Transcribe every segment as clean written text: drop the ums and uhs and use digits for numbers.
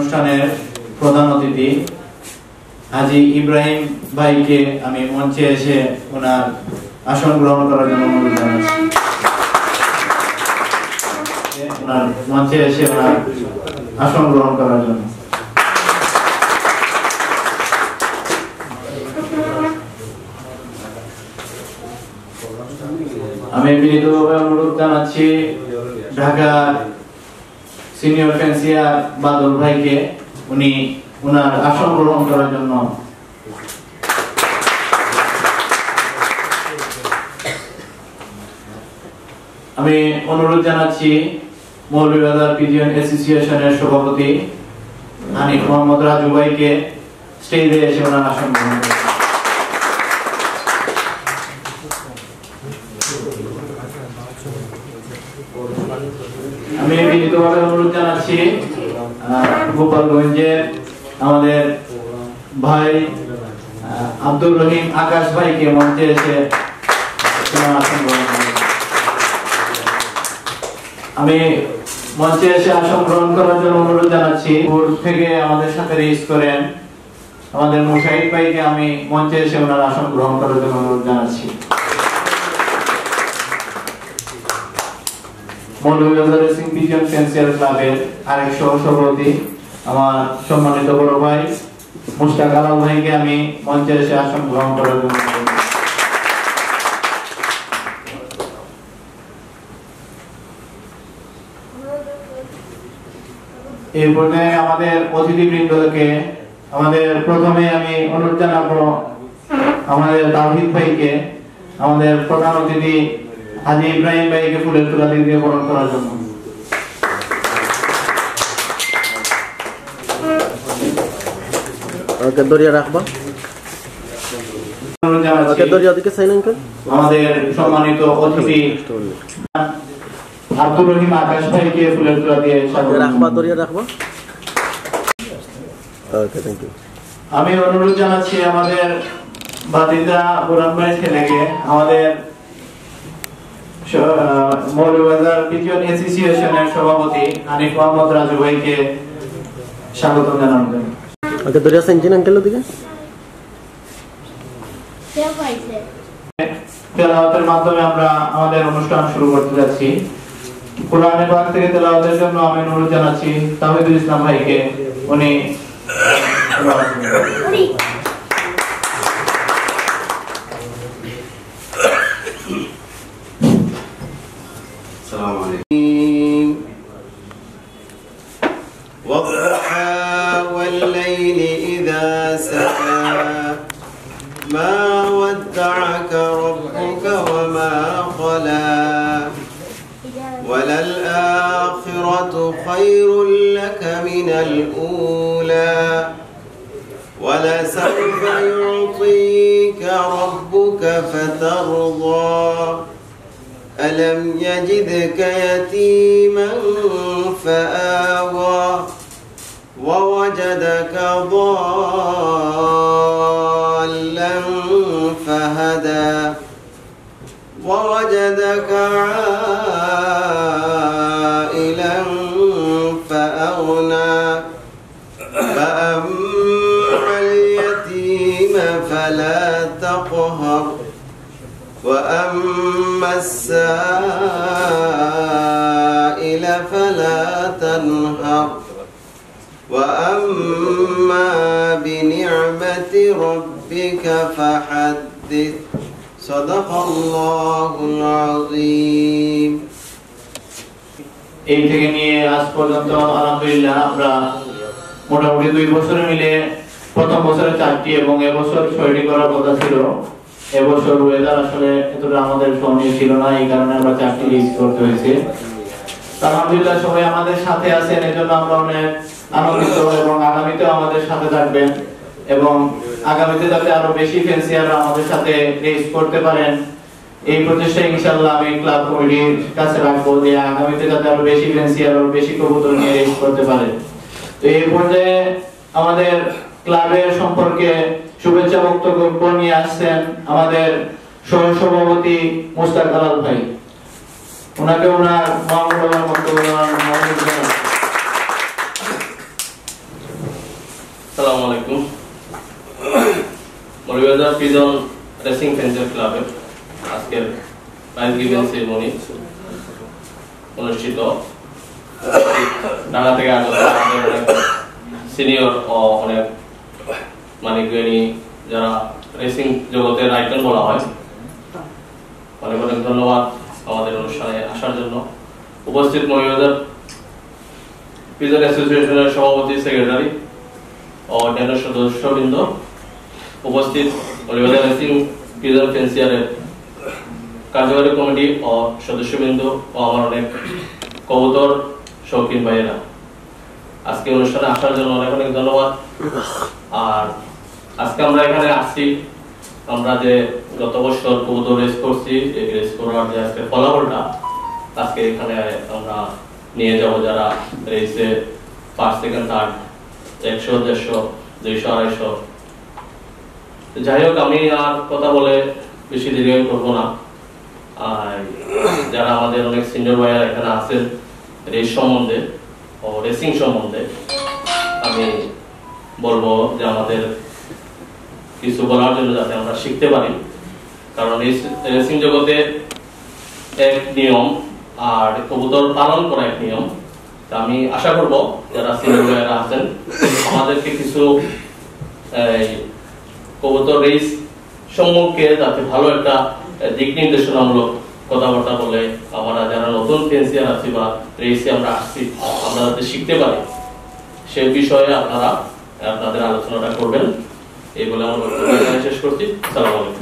অনুষ্ঠানের প্রধান অতিথি হাজী ইব্রাহিম ভাইকে আমি মঞ্চে এসে ওনার আসন গ্রহণ করার জন্য অনুরোধ জানাচ্ছি। ওনার মঞ্চে এসে ওনার আসন গ্রহণ করার জন্য আমি বিনীতভাবে অনুরোধ জানাচ্ছি ঢাকা সিনিয়র ফেন্সিয়ার বাদল ভাইকে উনি ওনার আসন গ্রহণ করার জন্য। আমি অনুরোধ জানাচ্ছি মৌলভীবাজার পিজিয়ন অ্যাসোসিয়েশনের সভাপতি হানিফ মোহাম্মদ রাজু ভাইকে স্টেজে এসে ওনার আসন গ্রহণ করবেন। আমি বিনীতভাবে অনুরোধ জানাচ্ছি গোপালগঞ্জের আমাদের ভাই আব্দুর রহিম আকাশ ভাইকে মঞ্চে এসে আসন গ্রহণ করবেন। আমি মঞ্চে এসে আসন গ্রহণ করার জন্য অনুরোধ জানাচ্ছি বোর্ড থেকে আমাদের সাথে রেজিস্ট করেন আমাদের মুশাহিদ ভাইকে আমি মঞ্চে এসে ওনার আসন গ্রহণ করার জন্য অনুরোধ জানাচ্ছি। মৌলভীবাজার রেসিং পিজিয়ন ফেন্সিয়ার ক্লাবের আরেক সহসভাপতি আমার সম্মানিত বড় ভাই মুশতাক আলাল ভাইকে আমি মঞ্চে এসে আসন গ্রহণ করার জন্য। এই পর্যায়ে আমাদের অতিথিবৃন্দকে আমাদের প্রথমে আমি অনুরোধ জানাবো আমাদের তাওহীদ ভাইকে আমাদের প্রধান অতিথি হাজী ইব্রাহিম ভাইকে ফুলের তোড়া দিয়ে বরণ করার জন্য। ওকে দরিয়া রাখবা ওকে দরিয়া দিকে সাইন আঙ্কেল। আমাদের সম্মানিত অতিথি আব্দুর রহিম আকাশ ভাইকে ফুলের তোড়া দিয়ে রাখবা দরিয়া রাখবা। Okay thank you. আমি অনুরোধ জানাচ্ছি আমাদের বাতিজা বুরান ভাই ছেলেকে আমাদের মৌলভীবাজার পিজিয়ন অ্যাসোসিয়েশনের সভাপতি হানিফ মোহাম্মদ রাজু ভাইকে স্বাগত জানাবেন। ওকে দরিয়া সাইন আঙ্কেল দিকে তেলাওয়াতের মাধ্যমে আমরা আমাদের অনুষ্ঠান শুরু করতে যাচ্ছি। কোরআনে পাক থেকে তেলাওয়াতের জন্য আমি অনুরোধ জানাচ্ছি তাওহীদুল ইসলাম ভাইকে উনি والضحى والليل إذا سجى ما ودعك ربك وما قلى وللآخرة خير لك من الأولى ولسوف يعطيك ربك فترضى ألم يجدك يتيما فآوى ووجدك ضالا فهدى ووجدك عائلا فأغنى فأما اليتيم فلا تقهر وأما السائل فلا تنهر وأما بنعمة ربك فحدث صدق الله العظيم। এই থেকে নিয়ে আজ পর্যন্ত আলহামদুলিল্লাহ আমরা মোটামুটি 2 বছরে মিলে প্রথম বছরে 4টি এবং এবছর 6টি করার কথা ছিল। এবছর ওয়েদার আসলে এতটা আমাদের সহনীয় ছিল না, এই কারণে আমরা 4টি লিস্ট করতে হয়েছে। আলহামদুলিল্লাহ সবাই আমাদের সাথে আছেন, এজন্য আমরা অনেক আনন্দিত এবং আগামীতেও আমাদের সাথে থাকবেন এবং আগামীতে যাতে আরো বেশি ফেন্সিয়াররা আমাদের সাথে রেস করতে পারেন এই প্রচেষ্টা ইনশাআল্লাহ আমি ক্লাব কমিটির কাছে রাখবো যে আগামীতে যাতে আরো বেশি ফেন্সিয়ার আরো বেশি কবুতর নিয়ে রেস করতে পারে। তো এই পর্যায়ে আমাদের ক্লাবের সম্পর্কে শুভেচ্ছা বক্তব্য নিয়ে আসছেন আমাদের সহসভাপতি মুশতাক আলাল ভাই। ওনাকে ওনার মঙ্গলবার বক্তব্য আসসালামু আলাইকুম। মৌলভীবাজার পিজন রেসিং ফেন্সিয়ার ক্লাবের আজকের প্রাইজ গিভিং সেরেমনি অনুষ্ঠিত। ঢাকা থেকে আগত অনেক সিনিয়র ও অনেক মানিকজ্ঞানী যারা রেসিং জগতের আইকন বলা হয়, অনেক অনেক ধন্যবাদ আমাদের অনুষ্ঠানে আসার জন্য। উপস্থিত মৌলভীবাজার পিজন অ্যাসোসিয়েশনের সভাপতি, সেক্রেটারি ও অন্যান্য সদস্যবৃন্দ, উপস্থিত মৌলভীবাজার রেসিং পিজন ফেন্সিয়ারের কার্যকরী কমিটি ও সদস্যবৃন্দ ও আমার অনেক কবুতর শৌখিন ভাইয়েরা, আজকে অনুষ্ঠানে আসার জন্য অনেক অনেক ধন্যবাদ। আর আজকে আমরা এখানে আসছি, আমরা যে গত বছর কবুতর রেস করছি, এই রেস করার যে আজকে ফলাফলটা আজকে এখানে আমরা নিয়ে যাব, যারা রেসে ফার্স্ট, সেকেন্ড, থার্ড, 100, 150, 200, 250। যাই হোক, আমি আর কথা বলে বেশি দেরি করবো না। আর যারা আমাদের অনেক সিনিয়র ভাইয়ার এখানে আছেন রেস সম্বন্ধে ও রেসিং সম্বন্ধে, আমি বলবো যে আমাদের কিছু বলার জন্য, যাতে আমরা শিখতে পারি। কারণ রেসিং জগতে এক নিয়ম আর কবুতর পালন করা এক নিয়ম। আমি আশা করব যারা সিনিয়র ভাইয়ারা আছেন আমাদেরকে কিছু কবুতর রেস সম্মুখে যাতে ভালো একটা দিক নির্দেশনামূলক কথাবার্তা বলে, আমরা যারা নতুন ফেন্সিয়ার আছি বা রেসে আমরা আসছি, আমরা যাতে শিখতে পারি সে বিষয়ে আপনারা আপনাদের আলোচনাটা করবেন। এই বলে আমার বক্তব্য এখানে শেষ করছি। আসসালামু আলাইকুম।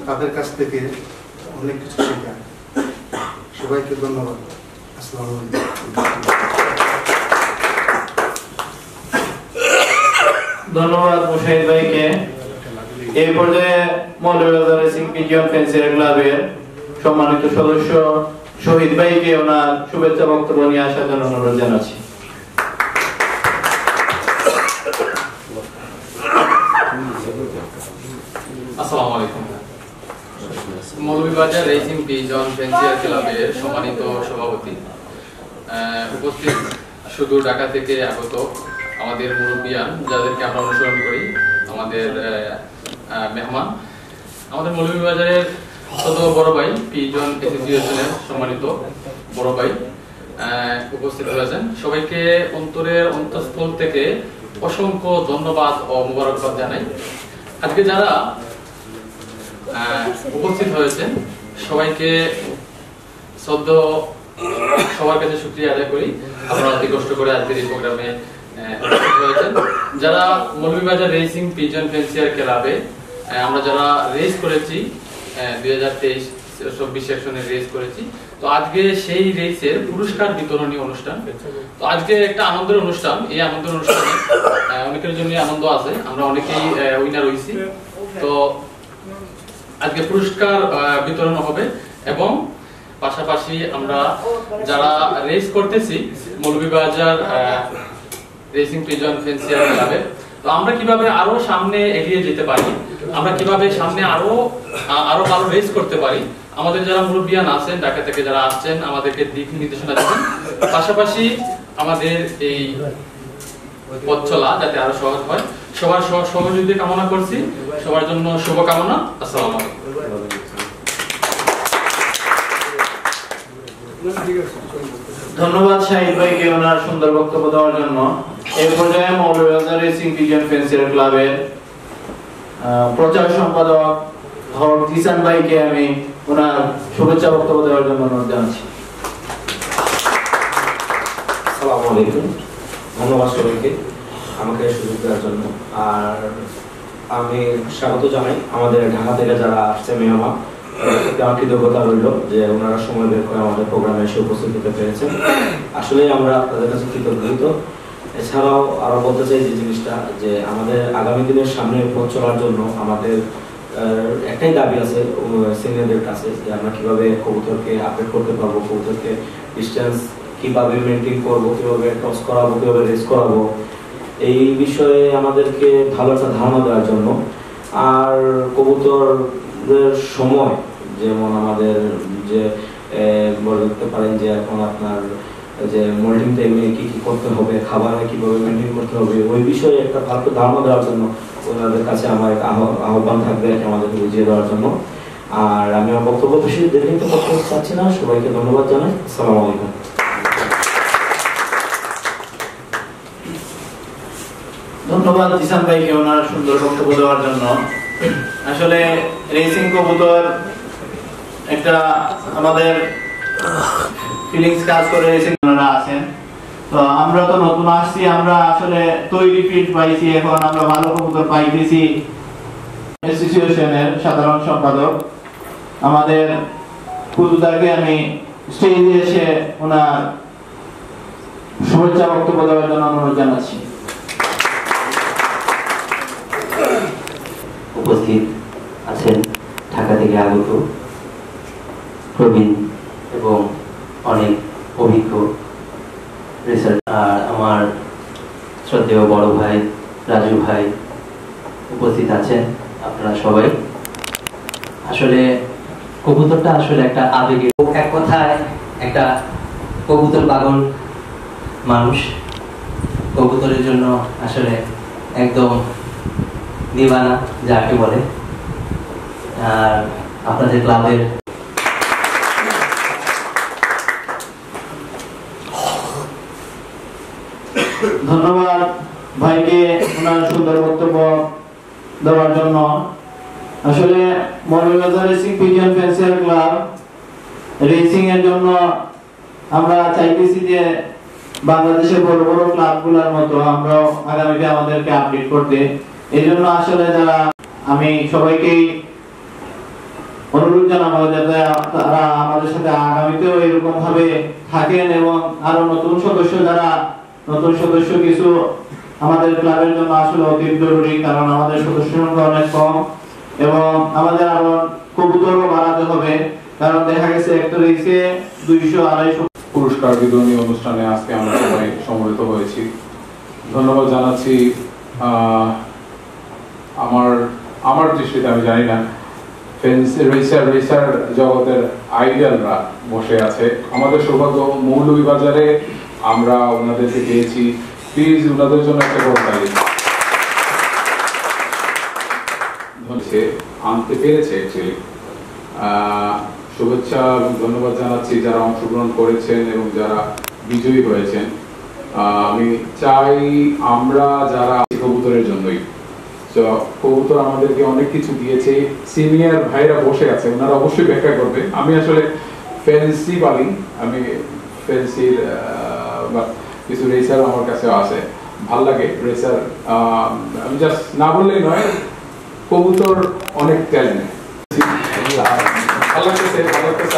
তাদের কাছ থেকে অনেক কিছু শেখা। সবাইকে ধন্যবাদ। আসসালামু আলাইকুম। ধন্যবাদ মুশাহিদ ভাইকে। এই পর্যায়ে মৌলভীবাজার রেসিং পিজন ফেন্সিয়ার ক্লাবের সম্মানিত সদস্য শহীদ ভাইকে ওনার শুভেচ্ছা বক্তব্য নিয়ে আসার জন্য অনুরোধ জানাচ্ছি। আসসালামু আলাইকুম। মৌলভীবাজার রেসিং পিজন ফেন্সিয়ার ক্লাবের সম্মানিত সভাপতি, উপস্থিত সুদূর ঢাকা থেকে আগত আমাদের মুরব্বিয়ান, যাদেরকে আমরা অনুসরণ করি, আমাদের মেহমান, আমাদের মৌলভীবাজারের ছোট বড় ভাই পিজন অ্যাসোসিয়েশনের সম্মানিত বড় ভাই উপস্থিত হয়েছেন। সবাইকে অন্তরের অন্তঃস্থল থেকে অসংখ্য ধন্যবাদ ও মোবারকবাদ জানাই। আজকে যারা উপস্থিত হয়েছেন সবাইকে সবার কাছে শুকরিয়া আদায় করি। আপনারা অতি কষ্ট করে আজকের এই প্রোগ্রামে উপস্থিত হয়েছেন। যারা মৌলভীবাজার রেসিং পিজন ফেন্সিয়ার ক্লাবে আমরা যারা রেস করেছি 2023-24 সেকশনের রেস করেছি, তো আজকে সেই রেসের পুরস্কার বিতরণী অনুষ্ঠান। তো আজকে একটা আনন্দের অনুষ্ঠান। এই আনন্দের অনুষ্ঠানে অনেকের জন্য আনন্দ আছে, আমরা অনেকেই উইনার হইছি। তো আজকে পুরস্কার বিতরণ হবে এবং পাশাপাশি আমরা যারা রেস করতেছি মৌলভীবাজার রেসিং পিজন ফেন্সিয়ার ক্লাবে, তো আমরা কিভাবে আরো সামনে এগিয়ে যেতে পারি, আমরা কিভাবে সামনে আরো ভালো রেস করতে পারি, আমাদের যারা মুরব্বিয়ান আছেন ঢাকা থেকে যারা আসছেন আমাদেরকে দিক নির্দেশনা দিবেন। পাশাপাশি আমাদের এই পথ চলা যাতে আরো সহজ হয়, সবার সহযোগিতা কামনা করছি। সবার জন্য শুভকামনা। আসসালামু আলাইকুম। ধন্যবাদ শাহিদ ভাইকে ওনার সুন্দর বক্তব্য দেওয়ার জন্য। এই পর্যায়ে মৌলভীবাজার রেসিং পিজন ফেন্সিয়ার ক্লাবের প্রচার সম্পাদক হক জিসান ভাইকে আমি ওনার শুভেচ্ছা বক্তব্য দেওয়ার জন্য অনুরোধ জানাচ্ছি। আসসালামু আলাইকুম। ধন্যবাদ সবাইকে আমাকে সুযোগ দেওয়ার জন্য। আর আমি স্বাগত জানাই আমাদের ঢাকা থেকে যারা আসছে মেহমান, আমার কৃতজ্ঞতা রইল যে ওনারা সময় বের করে আমাদের প্রোগ্রামে এসে উপস্থিত হতে পেরেছেন। আসলে আমরা তাদের কাছে কৃতজ্ঞ। এছাড়াও আরো বলতে চাই যে জিনিসটা, যে আমাদের আগামী দিনের সামনে পথ চলার জন্য আমাদের একটাই দাবি আছে সিনিয়রদের কাছে, যে আমরা কিভাবে কবুতরকে আপডেট করতে পারবো, কবুতরকে ডিস্টেন্স কিভাবে মেনটেন করবো, কিভাবে টস করাবো, কিভাবে রেস করাবো, এই বিষয়ে আমাদেরকে ভালো একটা ধারণা দেওয়ার জন্য। আর কবুতরদের সময় যেমন আমাদের যে বলতে পারেন যে এখন আপনার যে মোল্ডিং টাইমে কি কি করতে হবে, খাবারে কিভাবে মেনটেন করতে হবে, ওই বিষয়ে একটা ভালো ধারণা দেওয়ার জন্য ওনাদের কাছে আমার একটা আহ্বান থাকবে আমাদেরকে বুঝিয়ে দেওয়ার জন্য। আর আমি আমার বক্তব্য বেশি দীর্ঘায়িত করতে চাচ্ছি না, সবাইকে ধন্যবাদ জানাই। আসসালামু আলাইকুম। ধন্যবাদ জিসান ভাইকে ওনার সুন্দর বক্তব্য দেওয়ার জন্য। আসলে রেসিং কবুতর একটা আমাদের ফিলিংস কাজ করে, রেসিং ওনারা আছেন। তো আমরা তো নতুন আসছি, আমরা আসলে তৈরি ফিল্ড পাইছি, এখন আমরা ভালো কবুতর পাইতেছি। অ্যাসোসিয়েশনের সাধারণ সম্পাদক আমাদের কুতুদাকে আমি স্টেজে এসে ওনার শুভেচ্ছা বক্তব্য দেওয়ার জন্য অনুরোধ জানাচ্ছি। উপস্থিত আছেন ঢাকা থেকে আগত প্রবীণ এবং অনেক অভিজ্ঞ রিসার্চ, আর আমার শ্রদ্ধেয় বড় ভাই রাজু ভাই উপস্থিত আছেন, আপনারা সবাই। আসলে কবুতরটা আসলে একটা আবেগের, এক কথায় একটা কবুতর পাগল মানুষ। কবুতরের জন্য আসলে একদম দিওয়ানা যাকে বলে। আর আপনাদের ক্লাবের ধন্যবাদ ভাইকে ওনার সুন্দর বক্তব্য দেওয়ার জন্য। আসলে Moulvibazar racing pigeon fancier club racing এর জন্য আমরা চাইতেছি যে বাংলাদেশের বড় বড় ক্লাবগুলোর মতো আমরাও আগামীতে আমাদেরকে আপডেট করতে। এই জন্য আসলে যারা আমি সবাইকেই অনুরোধ জানাবো যাতে তারা আমাদের সাথে আগামীতেও এরকম ভাবে থাকেন এবং আরো নতুন সদস্য কিছু আমাদের ক্লাবের জন্য আসলে অতি জরুরি, কারণ আমাদের সদস্য সংখ্যা অনেক কম এবং আমাদের আরো কবুতরও বাড়াতে হবে, কারণ দেখা গেছে একটা রেসে 200-250 পুরস্কার বিতরণী অনুষ্ঠানে আজকে আমরা সবাই সমবেত হয়েছি। ধন্যবাদ জানাচ্ছি আমার দৃষ্টিতে, আমি জানি না, রেসার জগতের আইডলরা বসে আছে। আমাদের সৌভাগ্য মৌলভীবাজারে আমরা ওনাদেরকে পেয়েছি। প্লিজ ওনাদের জন্য একটা বড় তালি আনতে পেরেছে। অ্যাকচুয়ালি শুভেচ্ছা এবং ধন্যবাদ জানাচ্ছি যারা অংশগ্রহণ করেছেন এবং যারা বিজয়ী হয়েছেন। আমি চাই আমরা যারা কবুতরের জন্যই, কবুতর আমাদেরকে অনেক কিছু দিয়েছে। সিনিয়র ভাইরা বসে আছে, ওনারা অবশ্যই ব্যাখ্যা করবে। আমি আসলে ফ্যান্সি পালি, আমি ফ্যান্সির কিছু রেসার আমার কাছে আছে, ভাল লাগে রেসার। আমি জাস্ট না বললেই নয়, কবুতর অনেক ট্যালেন্ট। ভালো লাগতেছে।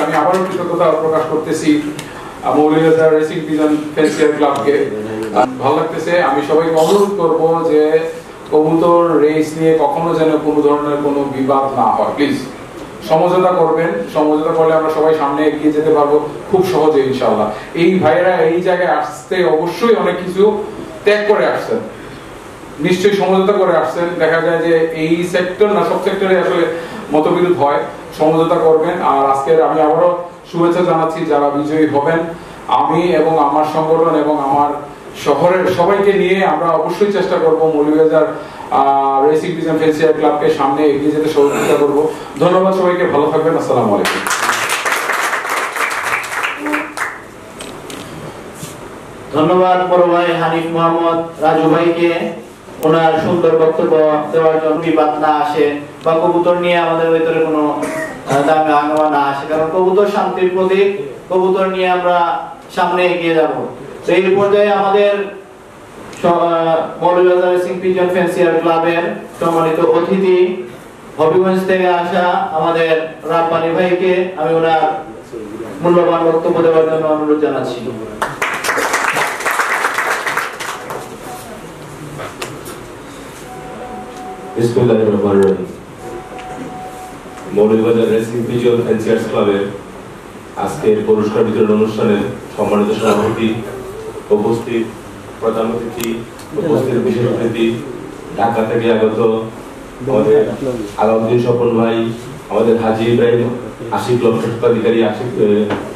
আমি আবারও কৃতজ্ঞতা প্রকাশ করতেছি মৌলভীবাজার রেসিং পিজন ফ্যান্সিয়ার ক্লাবকে। ভালো লাগতেছে। আমি সবাইকে অনুরোধ করব যে কবুতর রেস নিয়ে কখনো যেন কোনো ধরনের কোনো বিবাদ না হয়। প্লিজ সমঝোতা করবেন, সমঝোতা করলে আমরা সবাই সামনে এগিয়ে যেতে পারবো খুব সহজে ইনশাআল্লাহ। এই ভাইরা এই জায়গায় আসতে অবশ্যই অনেক কিছু ত্যাগ করে আসছেন, নিশ্চয়ই সমঝোতা করে আসছেন। দেখা যায় যে এই সেক্টর না, সব সেক্টরে আসলে মতবিরোধ হয়, সমঝোতা করবেন। আর আজকের আমি আবারও শুভেচ্ছা জানাচ্ছি যারা বিজয়ী হবেন। আমি এবং আমার সংগঠন এবং আমার শহরের সবাইকে নিয়ে আমরা অবশ্যই চেষ্টা করব মৌলভীবাজার রেসিং পিজন ফ্যান্সিয়ার ক্লাবকে সামনে এগিয়ে যেতে সহযোগিতা করব। ধন্যবাদ সবাইকে, ভালো থাকবেন। আসসালামু আলাইকুম। ধন্যবাদ বড় ভাই হানিফ মোহাম্মদ রাজু ভাইকে ওনার সুন্দর বক্তব্য দেওয়ার জন্য। বিবাদ না আসে বা কবুতর নিয়ে আমাদের ভিতরে কোনো দাঙ্গা হাঙ্গামা না আসে, কারণ কবুতর শান্তির প্রতীক। কবুতর নিয়ে আমরা সামনে এগিয়ে যাব। তো এই পর্যায়ে আমাদের মৌলভীবাজার রেসিং পিজন ফ্যান্সিয়ার ক্লাবের সম্মানিত অতিথি হবিগঞ্জ থেকে আসা আমাদের রাব্বানি ভাইকে আমি ওনার মূল্যবান বক্তব্য দেওয়ার জন্য অনুরোধ জানাচ্ছি। বিসমিল্লাহির রহমানির রহিম। মৌলভীবাজার রেসিং পিজন ফ্যান্সিয়ার্স ক্লাবের আজকের পুরস্কার বিতরণ অনুষ্ঠানের সম্মানিত সভাপতি, উপস্থিত প্রধান অতিথি, উপস্থিত বিশেষ অতিথি, ঢাকা থেকে আগত আমাদের আলাউদ্দিন স্বপন ভাই, আমাদের হাজি ইব্রাহিম আশিক লক্ষ স্বত্বাধিকারী আশিক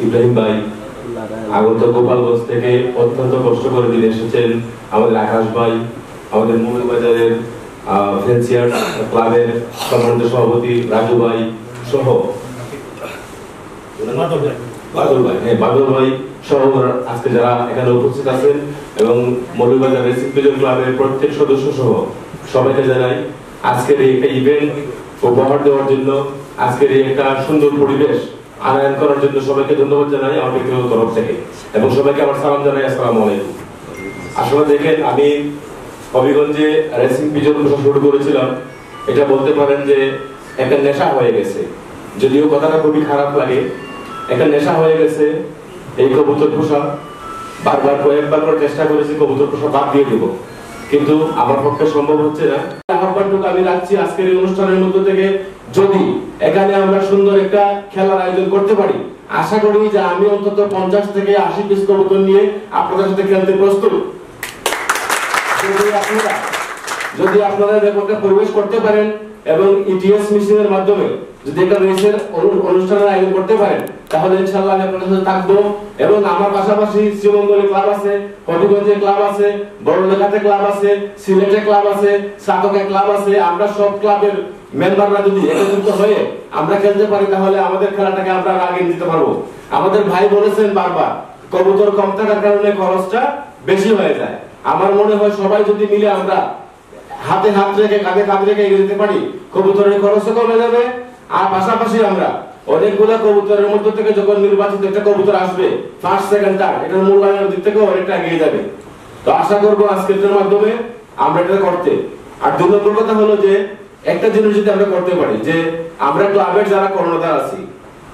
ইব্রাহিম ভাই, আগত গোপালগঞ্জ থেকে অত্যন্ত কষ্ট করে দিনে এসেছেন আমাদের আকাশ ভাই, আমাদের মৌলবাজারের ফেন্সিয়ার ক্লাবের সম্মানিত সভাপতি রাজু ভাই সহ বাদল ভাই সহ আজকে যারা এখানে উপস্থিত আছেন এবং মৌলবাজার রেসিং পিজন ক্লাবের প্রত্যেক সদস্য সহ সবাইকে জানাই আজকের এই একটা ইভেন্ট উপহার দেওয়ার জন্য, আজকের এই একটা সুন্দর পরিবেশ আনয়ন করার জন্য সবাইকে ধন্যবাদ জানাই আমার ব্যক্তিগত তরফ থেকে এবং সবাইকে আমার সালাম জানাই। আসসালামু আলাইকুম। আসলে দেখেন, আমি হবিগঞ্জে রেসিং পিজন শুরু করেছিলাম, এটা বলতে পারেন যে একটা নেশা হয়ে গেছে, যদিও কথাটা খুবই খারাপ লাগে, একটা নেশা হয়ে গেছে এই কবুতর পোষা। বারবার কয়েকবার করে চেষ্টা করেছি কবুতর পোষা বাদ দিয়ে দেব, কিন্তু আমার পক্ষে সম্ভব হচ্ছে না। আহ্বানটুকু আমি রাখছি আজকের এই অনুষ্ঠানের মধ্য থেকে, যদি এখানে আমরা সুন্দর একটা খেলার আয়োজন করতে পারি, আশা করি যে আমি অন্তত 50 থেকে 80 পিস কবুতর নিয়ে আপনাদের সাথে খেলতে প্রস্তুত। যদি আপনারা ব্যাপারটা পরিবেশ করতে পারেন এবং ইটিএস মেশিনের মাধ্যমে যদি একটা রেসের অনুষ্ঠানের আয়োজন করতে পারেন, তাহলে ইনশাআল্লাহ আমি আপনাদের সাথে থাকবো। এবং আমার পাশাপাশি শ্রীমঙ্গলে ক্লাব আছে, হবিগঞ্জে ক্লাব আছে, বড়লেখাতে ক্লাব আছে, সিলেটে ক্লাব আছে, সাতকে ক্লাব আছে। আমরা সব ক্লাবের মেম্বাররা যদি একত্রিত হয়ে আমরা খেলতে পারি, তাহলে আমাদের খেলাটাকে আমরা আগে নিতে পারবো। আমাদের ভাই বলেছেন বারবার, কবুতর কম থাকার কারণে খরচটা বেশি হয়ে যায়। আমার মনে হয় সবাই যদি মিলে আমরা হাতে হাত রেখে কাঁধে কাঁধ রেখে এগিয়ে যেতে পারি, কবুতরের খরচও কমে যাবে। আর পাশাপাশি আমরা অনেকগুলো কবুতরের মধ্যে থেকে যখন নির্বাচিত একটা কবুতর আসবে, ফার্স্ট সেকেন্ড থার্ড, এটার মূল্যায়নের দিক থেকে অনেকটা এগিয়ে যাবে। তো আশা করবো আজকের মাধ্যমে আমরা এটা করতে। আর 2 নম্বর কথা হলো যে একটা জিনিস যদি আমরা করতে পারি, যে আমরা ক্লাবের যারা কর্ণধার আছি,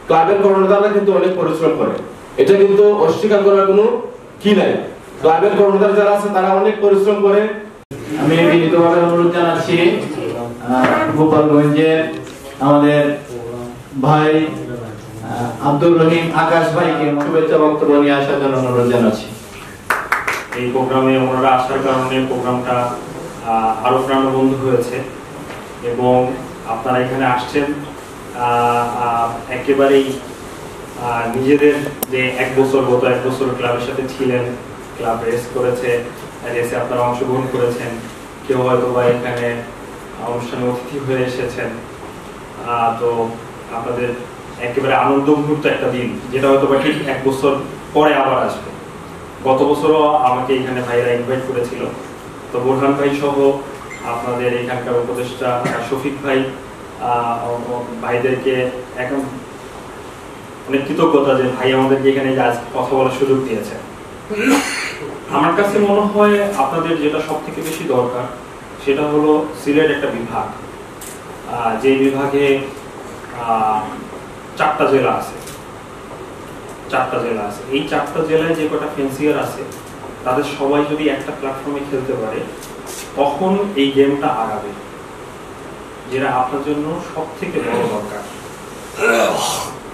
ক্লাবের কর্ণধাররা কিন্তু অনেক পরিশ্রম করে, এটা কিন্তু অস্বীকার করার কোনো কি নাই। ক্লাবের কর্ণধার যারা আছে তারা অনেক পরিশ্রম করে। আমি বিনীতভাবে অনুরোধ জানাচ্ছি গোপালগঞ্জের আমাদের ভাই আব্দুর রহিম আকাশ ভাইকে শুভেচ্ছা বক্তব্য নিয়ে আসার জন্য অনুরোধ জানাচ্ছি। এই প্রোগ্রামে ওনারা আসার কারণে প্রোগ্রামটা আরো প্রাণবন্ত হয়েছে এবং আপনারা এখানে আসছেন একেবারেই নিজেদের যে 1 বছর গত 1 বছর ক্লাবের সাথে ছিলেন, ক্লাব রেস করেছে, রেসে আপনারা অংশগ্রহণ করেছেন, কেউ হয়তো বা এখানে অনুষ্ঠানে অতিথি হয়ে এসেছেন। তো আপনাদের একেবারে আনন্দ মুহূর্ত একটা দিন, যেটা হয়তো বা ঠিক 1 বছর পরে আবার আসবে। গত বছরও আমাকে এখানে ভাইরা ইনভাইট করেছিল, তো বোরহান ভাই সহ আপনাদের এখানকার উপদেষ্টা শফিক ভাই ভাইদেরকে এখন অনেক কৃতজ্ঞতা যে ভাই আমাদেরকে এখানে আজ কথা বলার সুযোগ দিয়েছে। আমার কাছে মনে হয় আপনাদের যেটা সব থেকে বেশি দরকার সেটা হলো সিলেট একটা বিভাগ, যে বিভাগে 4টা জেলা আছে। 4টা জেলা আছে, এই 4টা জেলায় যে কটা ফেন্সিয়ার আছে তাদের সবাই যদি একটা প্ল্যাটফর্মে খেলতে পারে, তখন এই গেমটা আগাবে, যেটা আপনার জন্য সব থেকে বড় দরকার।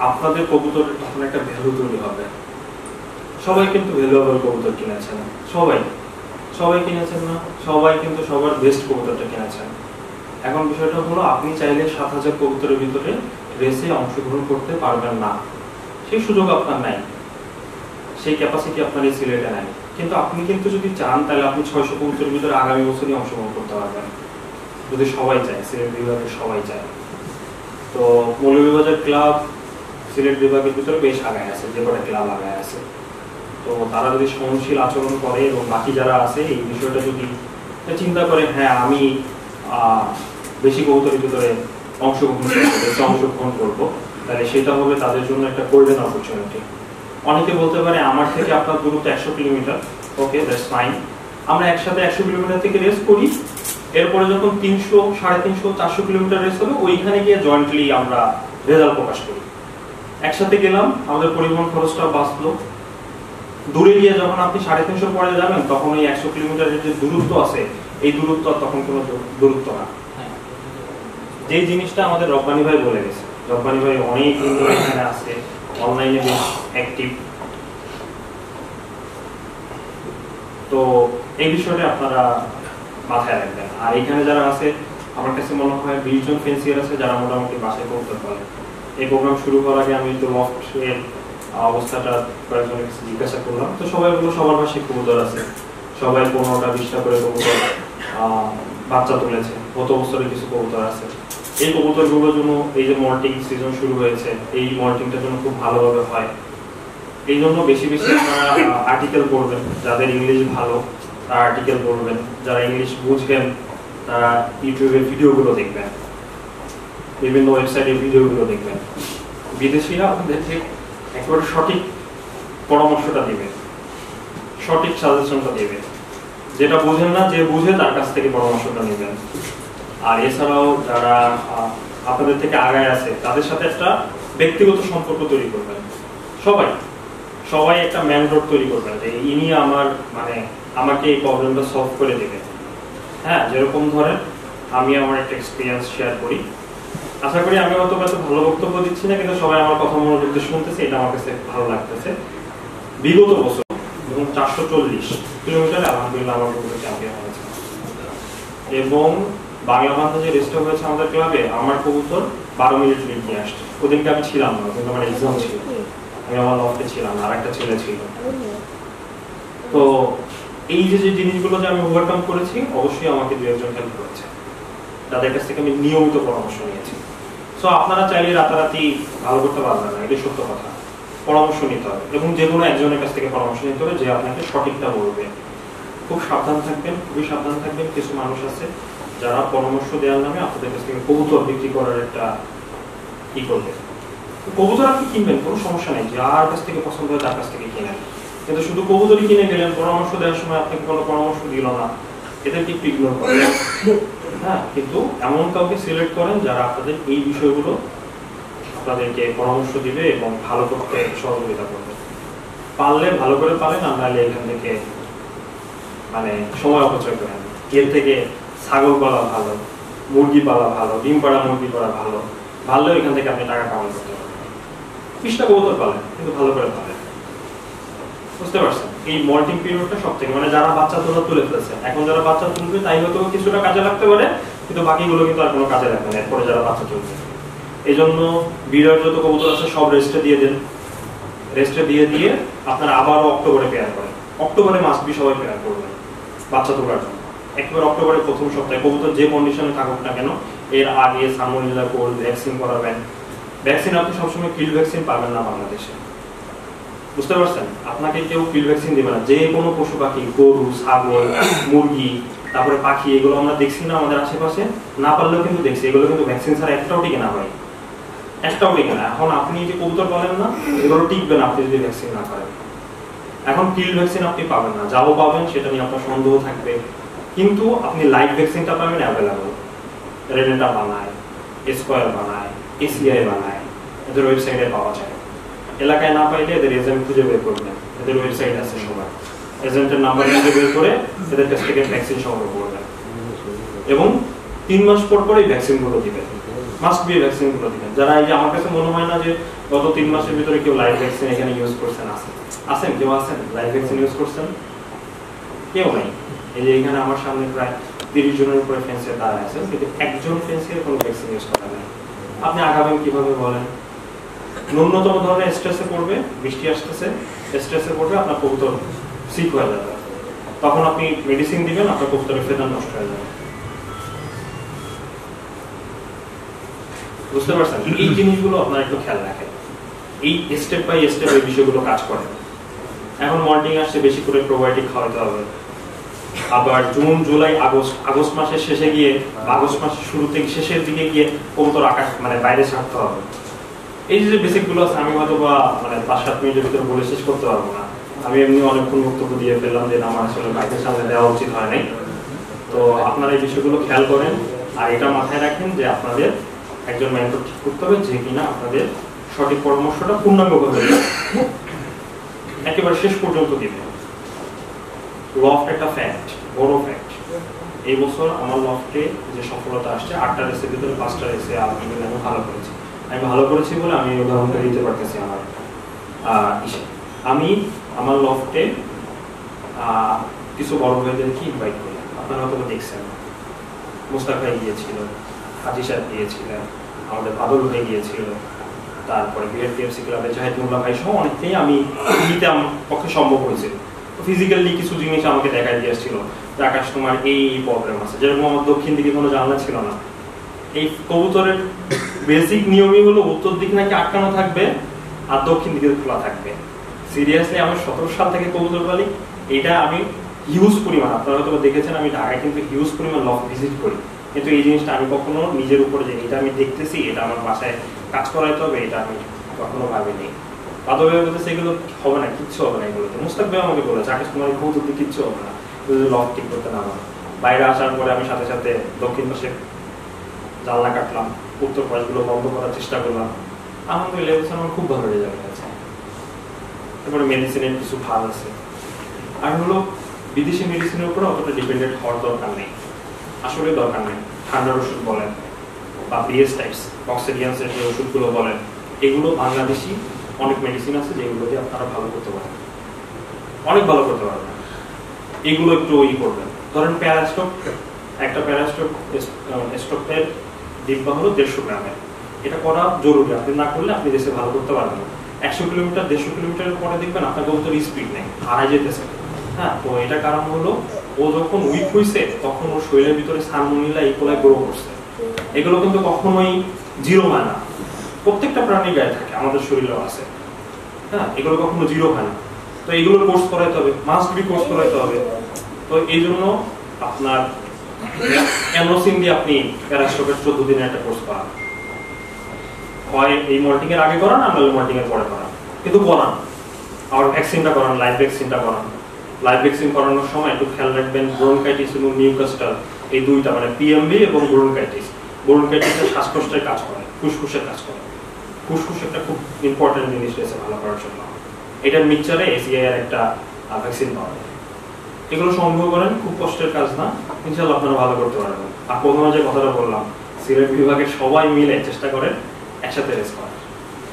আপনাদের কবুতর তখন একটা ভ্যালু তৈরি হবে। সবাই কিন্তু ভ্যালুয়েবল কবুতর কিনেছেন, সবাই কিনেছেন না, সবাই কিন্তু সবার বেস্ট কবুতরটা কিনেছেন। এখন বিষয়টা হলো, আপনি চাইলে 7000 কবুতরের ভিতরে রেসে অংশগ্রহণ করতে পারবেন না, সেই সুযোগ আপনার নাই, সেই ক্যাপাসিটি আপনার এই সিলেটে নাই। কিন্তু আপনি কিন্তু যদি চান, তাহলে আপনি 600 কবুতরের ভিতরে আগামী বছরই অংশগ্রহণ করতে পারবেন, যদি সবাই চায়, সিলেট বিভাগের সবাই চায়। তো মৌলভীবাজার ক্লাব সিলেট বিভাগের ভিতরে বেশ আগায় আছে, যে কটা ক্লাব আগায় আছে। তো তারা যদি সহনশীল আচরণ করে এবং বাকি যারা আছে এই বিষয়টা যদি চিন্তা করে, হ্যাঁ আমি বেশি কবুতরের ভিতরে অংশগ্রহণ করবো, তাহলে সেটা হবে তাদের জন্য একটা গোল্ডেন অপরচুনিটি। অনেকে বলতে পারে আমার থেকে আপনার দূরত্ব 100 কিলোমিটার, ওকে দ্যাটস ফাইন, আমরা একসাথে 100 কিলোমিটার থেকে রেস করি, এরপরে যখন 300, 350, 400 কিলোমিটার রেস হবে, ওইখানে গিয়ে জয়েন্টলি আমরা রেজাল্ট প্রকাশ করি। একসাথে গেলাম, আমাদের পরিবহন খরচটা বাঁচলো। দূরে গিয়ে যখন আপনি 350 পরে যাবেন, তখন ওই 100 কিলোমিটারের যে দূরত্ব আছে, এই দূরত্ব তখন কোনো দূরত্ব না। যে জিনিসটা আমাদের রব্বানি ভাই বলে গেছে, রব্বানি ভাই অনেক দিন ধরে এখানে আছে, অনলাইনে বেশ অ্যাক্টিভ। তো এই বিষয়টা আপনারা মাথায় রাখবেন। আর এখানে যারা আছে, আমার কাছে মনে হয় 20 জন ফেন্সিয়ার আছে যারা মোটামুটি বাসায় করতে পারে। এই প্রোগ্রাম শুরু করার আগে আমি তো লফটের অবস্থাটা কয়েকজনের কাছে জিজ্ঞাসা করলাম, তো সবাই বললো সবার বাসায় কবুতর আছে, সবাই 15টা 20টা করে কবুতর বাচ্চা তুলেছে, গত বছরে কিছু কবুতর আছে। এই কবুতরগুলোর জন্য এই যে মল্টিং সিজন শুরু হয়েছে, এই মল্টিংটার জন্য খুব ভালোভাবে হয়। এই জন্য বেশি বেশি আপনারা আর্টিকেল পড়বেন, যাদের ইংলিশ ভালো তারা আর্টিকেল পড়বেন, যারা ইংলিশ বুঝবেন তারা ইউটিউবের ভিডিওগুলো দেখবেন, বিভিন্ন ওয়েবসাইটের ভিডিওগুলো দেখবেন। বিদেশিরা আপনাদেরকে একেবারে সঠিক পরামর্শটা দেবে, সঠিক সাজেশনটা দেবে। যেটা বোঝেন না, যে বুঝে তার কাছ থেকে পরামর্শটা নেবেন। আর এছাড়াও যারা আপনাদের থেকে আগায় আছে তাদের সাথে একটা ব্যক্তিগত সম্পর্ক তৈরি করবেন। সবাই সবাই একটা ম্যানডোর তৈরি করবেন যে ইনি আমার আমাকে এই প্রবলেমটা সলভ করে দেবে। হ্যাঁ, যেরকম ধরেন আমি আমার একটা এক্সপিরিয়েন্স শেয়ার করি, আশা করি আমি হয়তো এত ভালো বক্তব্য দিচ্ছি না, কিন্তু সবাই আমার কথা মনোযোগ দিয়ে শুনতেছে, এটা আমার কাছে ভালো লাগতেছে। বিগত বছর এবং 440 কিলোমিটারে আলহামদুলিল্লাহ আমার কবুতর চ্যাম্পিয়ন হয়েছে, এবং বাংলা মাথা যে রেস্টটা হয়েছে আমাদের ক্লাবে, আমার কবুতর 12 মিনিট লিড নিয়ে আসছে। ওদিনকে আমি ছিলাম না, কিন্তু আমার এক্সাম ছিল, আমি আমার লফটে ছিলাম, আর একটা ছেলে ছিল। তো এই যে জিনিসগুলো যে আমি ওভারকাম করেছি, অবশ্যই আমাকে 2-1 জন হেল্প করেছে, তাদের কাছ থেকে আমি নিয়মিত পরামর্শ নিয়েছি। সো আপনারা চাইলে রাতারাতি ভালো করতে পারবেন না, এটাই সত্য কথা। পরামর্শ নিতে হবে, এবং যে কোনো একজনের কাছ থেকে পরামর্শ নিতে হবে যে আপনাকে সঠিকটা বলবে। খুব সাবধান থাকবেন, খুবই সাবধান থাকবেন। কিছু মানুষ আছে যারা পরামর্শ দেওয়ার নামে আপনাদের কাছ থেকে কবুতর বিক্রি করার একটা কি করবে। কবুতর আপনি কিনবেন, কোনো সমস্যা নেই, যার কাছ থেকে পছন্দ হয় তার কাছ থেকে কিনেন, কিন্তু শুধু কবুতরই কিনে গেলেন, পরামর্শ দেওয়ার সময় আপনাকে কোনো পরামর্শ দিল না, এদেরকে একটু ইগনোর করেন। হ্যাঁ, কিন্তু এমন কাউকে সিলেক্ট করেন যারা আপনাদের এই বিষয়গুলো আপনাদেরকে পরামর্শ দিবে এবং ভালো করতে সহযোগিতা করবে। পারলে ভালো করে পারেন, নাহলে এখান থেকে সময় অপচয় করেন। এর থেকে ছাগল পালা ভালো, মুরগি পালা ভালো, ডিম পাড়া মুরগি পালা ভালো, ভালো এখান থেকে আপনি টাকা কামাই করতে পারবেন। 20টা কবুতর পালেন, কিন্তু ভালো করে পালেন। বুঝতে পারছেন? এই মল্টিং পিরিয়ডটা সব থেকে যারা বাচ্চা তুলে ফেলেছে, এখন যারা বাচ্চা তুলবে তাই হয়তো কিছুটা কাজে লাগতে পারে, কিন্তু বাকিগুলো কিন্তু আর কোনো কাজে লাগবে না এরপরে যারা বাচ্চা তুলবে। এই জন্য বিড়ার যত কবুতর আছে সব রেস্টে দিয়ে দেন, রেস্টে দিয়ে আপনারা আবারও অক্টোবরে পেয়ার করেন। অক্টোবরে মাস্ট বি সবাই পেয়ার করবেন বাচ্চা তোলার জন্য। একবার অক্টোবরের প্রথম সপ্তাহে কবুতর যে কন্ডিশনে থাকুক না কেন, এর আগে সালমোনেলা কোল্ড ভ্যাকসিন করাবেন। ভ্যাকসিন আপনি সবসময় কিল ভ্যাকসিন পাবেন না বাংলাদেশে, বুঝতে পারছেন? আপনাকে কেউ কিল ভ্যাকসিন দেবে না। যে কোনো পশু পাখি, গরু, ছাগল, মুরগি, তারপরে পাখি, এগুলো আমরা দেখছি না আমাদের আশেপাশে, না পারলেও কিন্তু দেখছি, এগুলো কিন্তু ভ্যাকসিন ছাড়া একটাও টিকে না ভাই, একটাও টিকে না। এখন আপনি যে কবুতর বলেন না, এগুলো টিকবে না আপনি যদি ভ্যাকসিন না করেন। এখন কিল ভ্যাকসিন আপনি পাবেন না, যাও পাবেন সেটা নিয়ে আপনার সন্দেহ থাকবে, কিন্তু আপনি লাইভ ভ্যাকসিনটা পাবেন অ্যাভেলেবল। রেডেন্টা বানায়, স্কয়ার বানায়, এসিআই বানায়, এদের ওয়েবসাইটে পাওয়া যায়। এলাকায় না পাইলে এদের এজেন্ট খুঁজে বের করবেন, এদের ওয়েবসাইট আছে সবার, এজেন্টের নাম্বার খুঁজে বের করে এদের কাছ থেকে ভ্যাকসিন সংগ্রহ করবেন, এবং 3 মাস পর পর এই ভ্যাকসিনগুলো দিবেন, মাস্ট বি ভ্যাকসিনগুলো দিবেন। যারা এই যে আমার কাছে মনে হয় না যে গত 3 মাসের ভিতরে কেউ লাইভ ভ্যাকসিন এখানে ইউজ করছেন, আছেন কেউ আছেন লাইভ ভ্যাকসিন ইউজ করছেন? কেউ নাই। এই যে এখানে আমার সামনে প্রায় 30 জনের উপরে ফেন্সিয়ার দাঁড়ায় আছেন, কিন্তু একজন ফেন্সিয়ার কোনো ভ্যাকসিন ইউজ করা নেই। আপনি আগাবেন কিভাবে বলেন? ন্যূনতম ধরনের স্ট্রেসে পড়বে, বৃষ্টি আসতেছে, স্ট্রেসে পড়বে, আপনার কবুতর সিক হয়ে যাবে, তখন আপনি মেডিসিন দিবেন, আপনার কবুতরের ফেদার নষ্ট হয়ে যাবে। বুঝতে পারছেন? এই জিনিসগুলো আপনার একটু খেয়াল রাখেন, এই স্টেপ বাই স্টেপ এই বিষয়গুলো কাজ করে। এখন মল্টিং আসছে, বেশি করে প্রোবায়োটিক খাওয়াতে হবে। আবার জুন, জুলাই, আগস্ট মাসের শেষে গিয়ে, আগস্ট মাসের শুরুতে শেষের দিকে গিয়ে কবুতর আকাশ বাইরে ছাড়তে হবে। এই যে বেসিক গুলো আছে, আমি হয়তো বা 5-7 মিনিটের ভিতরে বলে শেষ করতে পারবো না। আমি এমনি অনেকক্ষণ বক্তব্য দিয়ে ফেললাম, যে আমার আসলে বাইকের সামনে দেওয়া উচিত হয় নাই। তো আপনারা এই বিষয়গুলো খেয়াল করেন, আর এটা মাথায় রাখেন যে আপনাদের একজন মেন্টর ঠিক করতে হবে, যে কিনা আপনাদের সঠিক পরামর্শটা পূর্ণাঙ্গভাবে একেবারে শেষ পর্যন্ত দিবে। লফট একটা ফ্যাক্ট, বড় ফ্যাক্ট। এই বছর আমার লফটে যে সফলতা আসছে, 8টা রেসের ভিতরে 5টা রেসে আমি ভালো করেছি। আমি ভালো করেছি বলে আমি উদাহরণটা দিতে পারতেছি। আমি আমার লফটে কিছু বড় ভাইদেরকে ইনভাইট করি, আপনারা হয়তো দেখছেন। মুস্তাক ভাই গিয়েছিল, হাজি সাহেব গিয়েছিলেন, আমাদের বাদল ভাই গিয়েছিল, তারপরে বিএফসি ক্লাবে জাহিদুল্লাহ ভাই সহ অনেককেই আমি নিতে আমার পক্ষে সম্ভব হয়েছিল। ফিজিক্যালি কিছু জিনিস আমাকে দেখাই দিয়ে আসছিল যে আকাশ তোমার এই প্রবলেম আছে, যেরকম আমার দক্ষিণ দিকে কোনো জানলা ছিল না। এই কবুতরের বেসিক নিয়মই হলো উত্তর দিক নাকি আটকানো থাকবে আর দক্ষিণ দিকে খোলা থাকবে। সিরিয়াসলি আমি 17 সাল থেকে কবুতর পালি, এটা আমি হিউজ পরিমাণ, আপনারা হয়তো দেখেছেন আমি ঢাকায় কিন্তু হিউজ পরিমাণ লফট ভিজিট করি, কিন্তু এই জিনিসটা আমি কখনো নিজের উপরে যে এটা আমি দেখতেছি এটা আমার বাসায় কাজ করাইতে হবে এটা আমি কখনো ভাবিনি। বাদবে বলতেছে এগুলো হবে না, কিচ্ছু হবে না, এগুলোতে মুস্তাক ভাই আমাকে বলেছে আকাশ তোমার কবুতর দিয়ে কিচ্ছু হবে না, লফট ঠিক করতে না হবে। বাইরে আসার পরে আমি সাথে সাথে দক্ষিণ পাশে জানলা কাটলাম, উত্তর পাশগুলো বন্ধ করার চেষ্টা করলাম, আলহামদুলিল্লাহ আমার খুব ভালো রেজাল্ট আছে। তারপরে মেডিসিনের কিছু ভাগ আছে, আর হলো বিদেশি মেডিসিনের উপরে অতটা ডিপেন্ডেন্ট হওয়ার দরকার নেই, আসলে দরকার নেই। ঠান্ডার ওষুধ বলেন বা বিএস টাইপস অক্সিডিয়ান্সের যে ওষুধগুলো বলেন, এগুলো বাংলাদেশি অনেক মেডিসিন আছে যেগুলো দিয়ে আপনারা ভালো করতে পারেন, অনেক ভালো করতে পারবেন। এগুলো একটু করবেন, ধরেন প্যারাস্টক, একটা প্যারাস্টক স্টকের ডিব্বা হলো 150 গ্রামের, এটা করা জরুরি, আপনি না করলে আপনি দেশে ভালো করতে পারবেন না। 100 কিলোমিটার 150 কিলোমিটারের পরে দেখবেন আপনার কবুতর স্পিড নেই, হারাই যেতেছে। হ্যাঁ, তো এটা কারণ হলো ও যখন উইক হয়েছে তখন ওর শরীরের ভিতরে সালমোনেলা ইকোলাই গ্রো করছে। এগুলো কিন্তু কখনোই জিরো হয় না, প্রত্যেকটা প্রাণীর গায়ে থাকে, আমাদের শরীরেও আছে। হ্যাঁ, এগুলো কখনো জিরো হয় না, তো এগুলোর কোর্স করাইতে হবে, মাস্ট বি কোর্স করাইতে হবে। তো এই জন্য আপনার অ্যানোসিন দিয়ে আপনি প্যারাস্টকের 14 দিনের একটা কোর্স করান, হয় এই মল্টিং এর আগে করান আর মল্টিং এর পরে করান, কিন্তু করান। আর ভ্যাকসিনটা করান, লাইভ ভ্যাকসিনটা করান। লাইভ ভ্যাকসিন করানোর সময় একটু খেয়াল রাখবেন ব্রনকাইটিস এবং নিউক্যাস্টাল, এই দুইটা মানে পিএমবি এবং ব্রনকাইটিস। ব্রনকাইটিসের শ্বাসকষ্টের কাজ করে, ফুসফুসের কাজ করে। ফুসফুস একটা খুব ইম্পর্টেন্ট জিনিস রয়েছে ভালো করার জন্য, এটার মিক্সচারে এসিআই এর একটা ভ্যাকসিন পাওয়া যায়। এগুলো সংগ্রহ করেন, খুব কষ্টের কাজ না, ইনশাআল্লাহ আপনারা ভালো করতে পারবেন। আর প্রথমে যে কথাটা বললাম, সিলেট বিভাগের সবাই মিলে চেষ্টা করেন একসাথে রেস করার,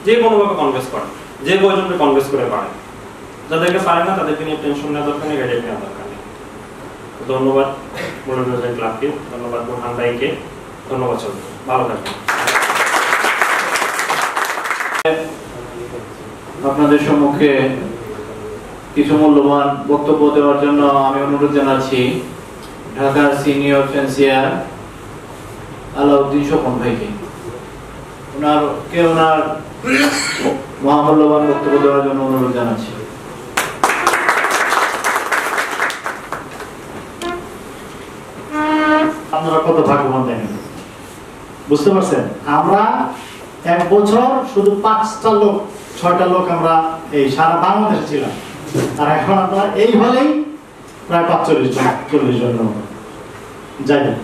যে কোনোভাবে কনভেন্স করেন, যে কয়জনকে কনভেন্স করে পারেন। যাদেরকে পারেন না তাদেরকে নিয়ে টেনশন নেওয়া দরকার নেই, গাইডেড নেওয়া দরকার নেই। ধন্যবাদ মনোরঞ্জন ক্লাবকে, ধন্যবাদ বোরহান ভাইকে, ধন্যবাদ সবাইকে, ভালো থাকবেন। আপনাদের সম্মুখে কিছু মূল্যবান বক্তব্য দেওয়ার জন্য আমি অনুরোধ জানাচ্ছি ঢাকার সিনিয়র ফেন্সিয়ার আলাউদ্দিন স্বপন ভাইকে। ওনার মহামূল্যবান বক্তব্য দেওয়ার জন্য অনুরোধ জানাচ্ছি। আপনারা কত ভাগ্যবান দেখেন, বুঝতে পারছেন? আমরা এক বছর শুধু 5টা লোক 6টা লোক আমরা এই সারা বাংলাদেশে ছিলাম, আর এখন আমরা এই হলেই প্রায় 45-40 জন। যাই হোক,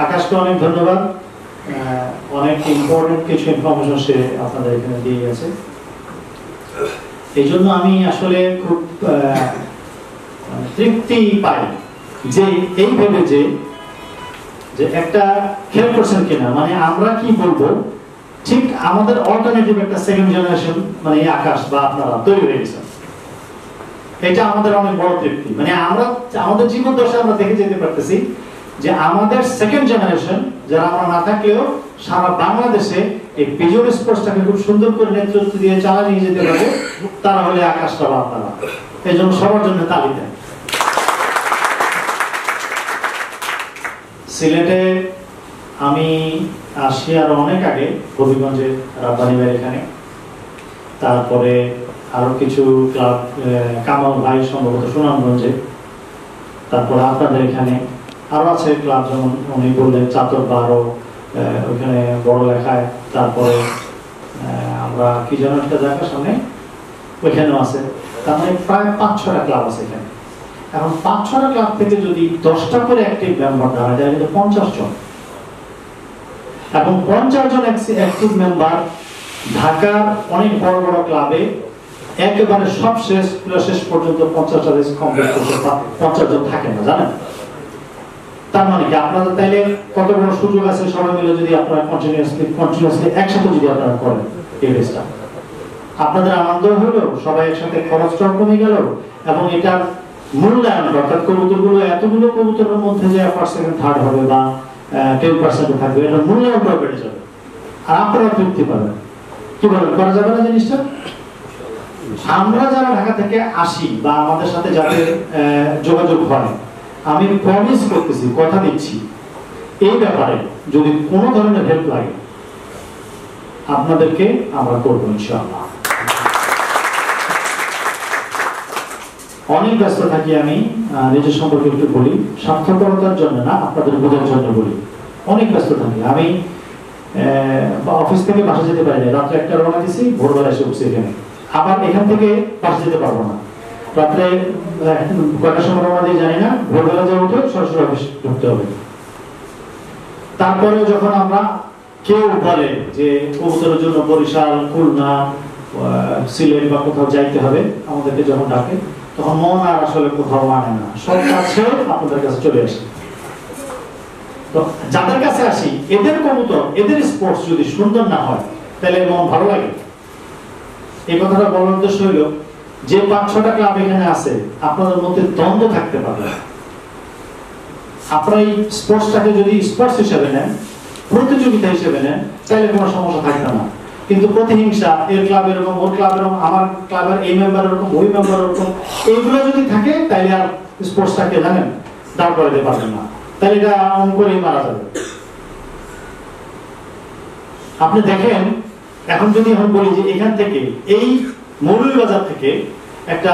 আকাশকে অনেক ধন্যবাদ, অনেক ইম্পর্টেন্ট কিছু ইনফরমেশন সে আপনাদের এখানে দিয়ে গেছে। এই জন্য আমি আসলে খুব তৃপ্তি পাই যে এই ভেবে যে একটা খেয়াল করছেন কিনা, মানে আমরা কি বলবো, ঠিক আমাদের অল্টারনেটিভ একটা সেকেন্ড জেনারেশন মানে এই আকাশ বা আপনারা তৈরি হয়ে গেছেন। এটা আমাদের অনেক বড় তৃপ্তি। মানে আমরা আমাদের জীবন দশা আমরা দেখে যেতে পারতেছি যে আমাদের সেকেন্ড জেনারেশন যারা আমরা না থাকলেও সারা বাংলাদেশে এই পিজন স্পোর্টসটাকে খুব সুন্দর করে নেতৃত্ব দিয়ে চালিয়ে নিয়ে যেতে পারে, তারা হলে আকাশটা বা আপনারা। এই জন্য সবার জন্য তালি দেন। সিলেটে আমি আসি আরো অনেক আগে, হবিগঞ্জে রাব্বানি ভাই এখানে, তারপরে আরো কিছু ক্লাব, কামাল ভাই সম্ভবত সুনামগঞ্জে, তারপরে আপনাদের এখানে আরো আছে ক্লাব, যেমন উনি বললেন চাতর বারো ওইখানে বড় লেখায়, তারপরে আমরা কি যেন একটা জায়গার সামনে ওইখানেও আছে। তার মানে প্রায় 5-6টা ক্লাব আছে এখানে। এখন 5-6টা ক্লাব থেকে যদি 10টা করে অ্যাক্টিভ মেম্বার ধরা যায়, কিন্তু 50 জন, এবং 50 জন অ্যাক্টিভ মেম্বার ঢাকার অনেক বড় বড় ক্লাবে একেবারে সব শেষ পর্যন্ত 50টা রেস কমপ্লিট করতে 50 জন থাকে না, জানেন? তার মানে কি আপনাদের তাইলে কত বড় সুযোগ আছে, সবাই মিলে যদি আপনারা কন্টিনিউয়াসলি একসাথে যদি আপনারা করেন এই রেসটা, আপনাদের আনন্দ হলো, সবাই একসাথে খরচটাও কমে গেল, এবং এটার মূল্যায়ন অর্থাৎ কবুতরগুলো এতগুলো কবুতরের মধ্যে যে ফার্স্ট সেকেন্ড থার্ড হবে বা 10% থাকবে, এটা মূল্যায়নটাও বেড়ে যাবে, আর আপনারা তৃপ্তি পাবেন। কি বলেন, করা যাবে না জিনিসটা? আমরা যারা ঢাকা থেকে আসি বা আমাদের সাথে যাদের যোগাযোগ হয়, আমি প্রমিস করতেছি, কথা দিচ্ছি, এই ব্যাপারে যদি কোনো ধরনের হেল্প লাগে আপনাদেরকে আমরা করবো ইনশাআল্লাহ। অনেক ব্যস্ত থাকি আমি, নিজের সম্পর্কে একটু বলি, স্বার্থপরতার জন্য না, আপনাদের বোঝার জন্য বলি। অনেক ব্যস্ত থাকি আমি, অফিস থেকে বাসা যেতে পারি না, রাত্রে 1টা রওনা দিছি, ভোরবেলা এসে উঠছি এখানে, আবার এখান থেকে বাসা যেতে পারবো না, রাত্রে কয়টার সময় রওনা দিয়ে জানি না, ভোরবেলা যা উঠে সরাসরি অফিস ঢুকতে হবে। তারপরে যখন আমরা কেউ বলে যে কবুতরের জন্য বরিশাল, খুলনা, সিলেট বা কোথাও যাইতে হবে, আমাদেরকে যখন ডাকে তখন মন আর আসলে কোথাও মানে না, সব কাছে আপনাদের কাছে চলে আসে। তো যাদের কাছে আসি, এদের কবুতর, এদের স্পোর্টস যদি সুন্দর না হয় তাহলে মন ভালো লাগে। এই কথাটা বলার উদ্দেশ্য হইল যে 5-6টা ক্লাব এখানে আছে, আপনাদের মধ্যে দ্বন্দ্ব থাকতে পারে, আপনারা এই স্পোর্টসটাকে যদি স্পোর্টস হিসেবে নেন, প্রতিযোগিতা হিসেবে নেন, তাহলে কোনো সমস্যা থাকবে না। কিন্তু প্রতিহিংসা, এর ক্লাব এরকম, ওর ক্লাব এরকম, আমার ক্লাবের এই মেম্বার এরকম, ওই মেম্বার এরকম, এইগুলো যদি থাকে তাহলে আর স্পোর্টসটাকে জানেন দাঁড় করাতে পারবেন না, তাহলে এটা অঙ্করেই মারা যাবে। আপনি দেখেন, এখন যদি আমি বলি যে এখান থেকে, এই মৌলভীবাজার থেকে একটা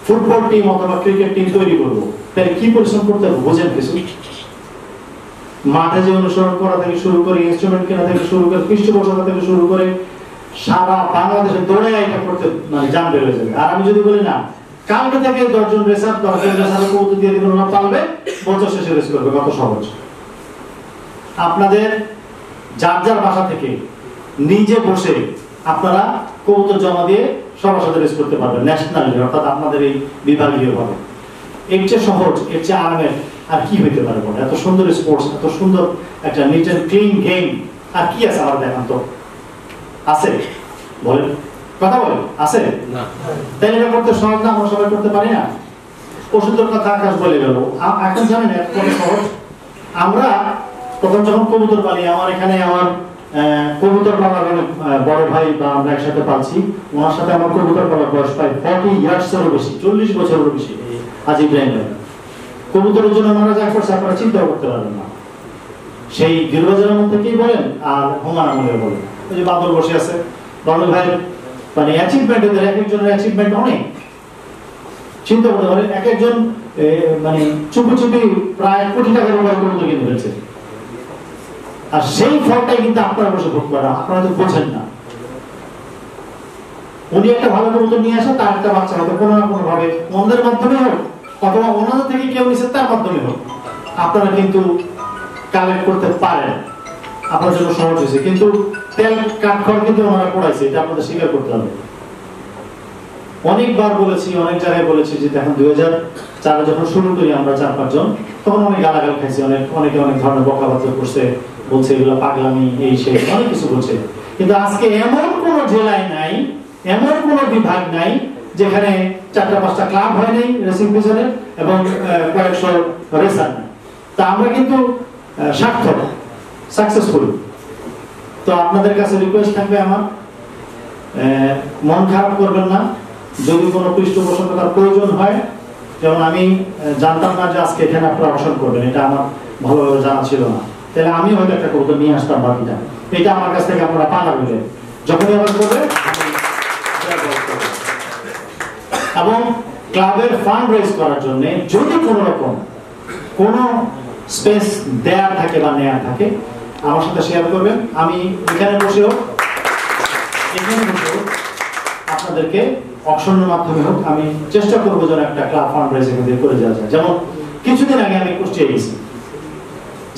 ফুটবল টিম অথবা ক্রিকেট টিম তৈরি করবো, তাহলে কি পরিশ্রম করতে হবে বোঝেন কিছু? মাঠে যে অনুসরণ করা থেকে শুরু করে, ইনস্ট্রুমেন্ট কেনা থেকে শুরু করে, পৃষ্ঠপোষকতা থেকে শুরু করে, সারা বাংলাদেশে দৌড়ে এটা করতে মানে জান বের হয়ে যাবে। আর আমি যদি বলি না, কালকে থেকে 10 জন রেসার কবুতর দিয়ে দিবেন, ওরা পারবে, বছর শেষে রেস করবে, কত সহজ। আপনাদের যার যার বাসা থেকে নিজে বসে আপনারা কবুতর জমা দিয়ে সবার সাথে রেস করতে পারবেন ন্যাশনালি, অর্থাৎ আপনাদের এই বিভাগীয় ভাবে। এর চেয়ে সহজ, এর চেয়ে আরামের আর কি হইতে পারে? এত সুন্দর স্পোর্টস, এত সুন্দর একটা নিট এন্ড ক্লিন গেম, আর কি আছে আমার দেখান তো? আছে? বলেন, কথা বলেন, আছে না? তাই এটা করতে সহজ না? আমরা সবাই করতে পারি না? ওষুধের কথা আকাশ বলে গেল। এখন জানেন এত সহজ, আমরা তখন যখন কবুতর পালি, আমার এখানে আমার কবুতর পালার অনেক বড় ভাই বা আমরা একসাথে পাচ্ছি, ওনার সাথে আমার কবুতর পালার বয়স প্রায় 40 ইয়ার্সেরও বেশি, 40 বছরেরও বেশি। আজ ইব্রাহিম ভাই কবুতরের জন্য মারা যা করছে আপনারা চিন্তা করতে পারবেন না। সেই দীর্ঘজনের মধ্যে থেকেই বলেন আর হুমান আমলে বলেন, ওই যে বাদল বসে আছে, বাদল ভাই মানে অ্যাচিভমেন্ট, এদের এক একজনের অ্যাচিভমেন্ট অনেক। চিন্তা করতে পারেন, এক একজন মানে চুপি চুপি প্রায় কোটি টাকার উপর কবুতর কিনে ফেলছে, আর সেই ফলটাই কিন্তু আপনারা বসে ভোগ করেন, আপনারা তো বোঝেন না। উনি একটা ভালো কবুতর নিয়ে আসেন, তার একটা বাচ্চা হয়তো কোনো না কোনো ভাবে ওনাদের মাধ্যমে হোক অথবা ওনাদের থেকে কেউ নিচ্ছে তার মাধ্যমে হোক, আপনারা কিন্তু কালেক্ট করতে পারেন, আপনার জন্য সহজ হয়েছে। কিন্তু তেল কাঠখড় কিন্তু ওনারা পড়াইছে, এটা আপনাদের স্বীকার করতে হবে। অনেকবার বলেছি, অনেক জায়গায় বলেছি যে দেখেন 2004 যখন শুরু করি আমরা 4-5 জন, তখন অনেক গালাগাল খাইছি, অনেকে অনেক ধরনের বকাবার্তা করছে, বলছে এগুলো পাগলামি, এই সেই অনেক কিছু বলছে। কিন্তু আজকে এমন কোন জেলায় নাই, এমন কোন বিভাগ নাই যেখানে 4-5টা ক্লাব হয় নাই রেসিং পিছনে এবং কয়েকশো রেসার নাই। তা আমরা কিন্তু সার্থক, সাকসেসফুল। তো আপনাদের কাছে রিকোয়েস্ট থাকবে আমার, মন খারাপ করবেন না। যদি কোনো পৃষ্ঠপোষকতার প্রয়োজন হয়, যেমন আমি জানতাম না যে আজকে এখানে আপনারা অবসর করবেন, এটা আমার ভালোভাবে জানা ছিল না, তাহলে আমি হয়তো একটা কবুতর নিয়ে আসতাম বাকিটা, এটা আমার কাছ থেকে আপনারা পালা বলে যখনই আবার করবে। এবং ক্লাবের ফান্ড রেজ করার জন্য যদি কোনো রকম কোনো স্পেস দেয়ার থাকে বা নেয়ার থাকে, আমার সাথে শেয়ার করবেন। আমি এখানে বসেও আপনাদেরকে অকশনের মাধ্যমে হোক আমি চেষ্টা করবো যেন একটা ক্লাব ফান্ড রেজ করে দেওয়া যায়। যেমন কিছুদিন আগে আমি কুষ্টিয়া গেছি,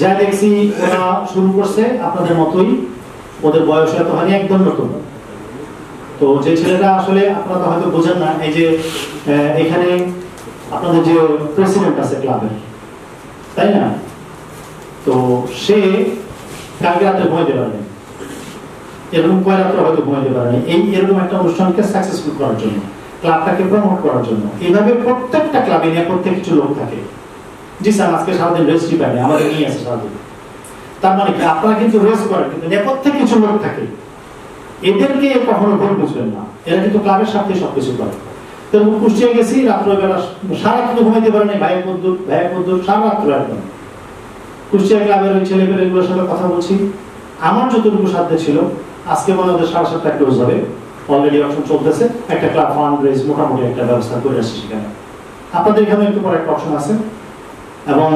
যা দেখছি ওরা শুরু করছে আপনাদের মতোই, ওদের বয়স এত হয়নি, একদম নতুন। তো যে ছেলেটা আসলে আপনারা তো হয়তো বোঝেন না, এই যে এখানে আপনাদের যে প্রেসিডেন্ট আছে ক্লাবের, তাই না? তো সে কালকে রাতে ঘুমাইতে পারেনি, এরকম কয় রাত্রে হয়তো ঘুমাইতে পারেনি, এরকম একটা অনুষ্ঠানকে সাকসেসফুল করার জন্য, ক্লাবটাকে প্রমোট করার জন্য। এইভাবে প্রত্যেকটা ক্লাবে নিয়ে প্রত্যেক কিছু লোক থাকে। জি স্যার, আজকে সারাদিন রেস্টই পাইনি, আমাদের নিয়ে আসে সারাদিন। তার মানে কি আপনারা কিন্তু রেস্ট করেন, কিন্তু নেপথ্যে কিছু লোক থাকে। এদেরকে কখনো ভুল বুঝবেন না, এরা কিন্তু ক্লাবের সাথে সবকিছু করে। তো কুষ্টিয়া গেছি রাত্রবেলা, সারা রাত্র ঘুমাইতে পারে নাই, ভাই কদ্দুর সারা রাত্র একদম কুষ্টিয়া ক্লাবের ওই ছেলেপেলেগুলোর সাথে কথা বলছি। আমার যতটুকু সাধ্য ছিল, আজকে মনে হয় 7:30 ক্লোজ হবে, অলরেডি অপশন চলতেছে, একটা ক্লাব ফান্ড রেজ মোটামুটি একটা ব্যবস্থা করে আসছে সেখানে। আপনাদের এখানে একটু পরে একটা অপশন আছে, এবং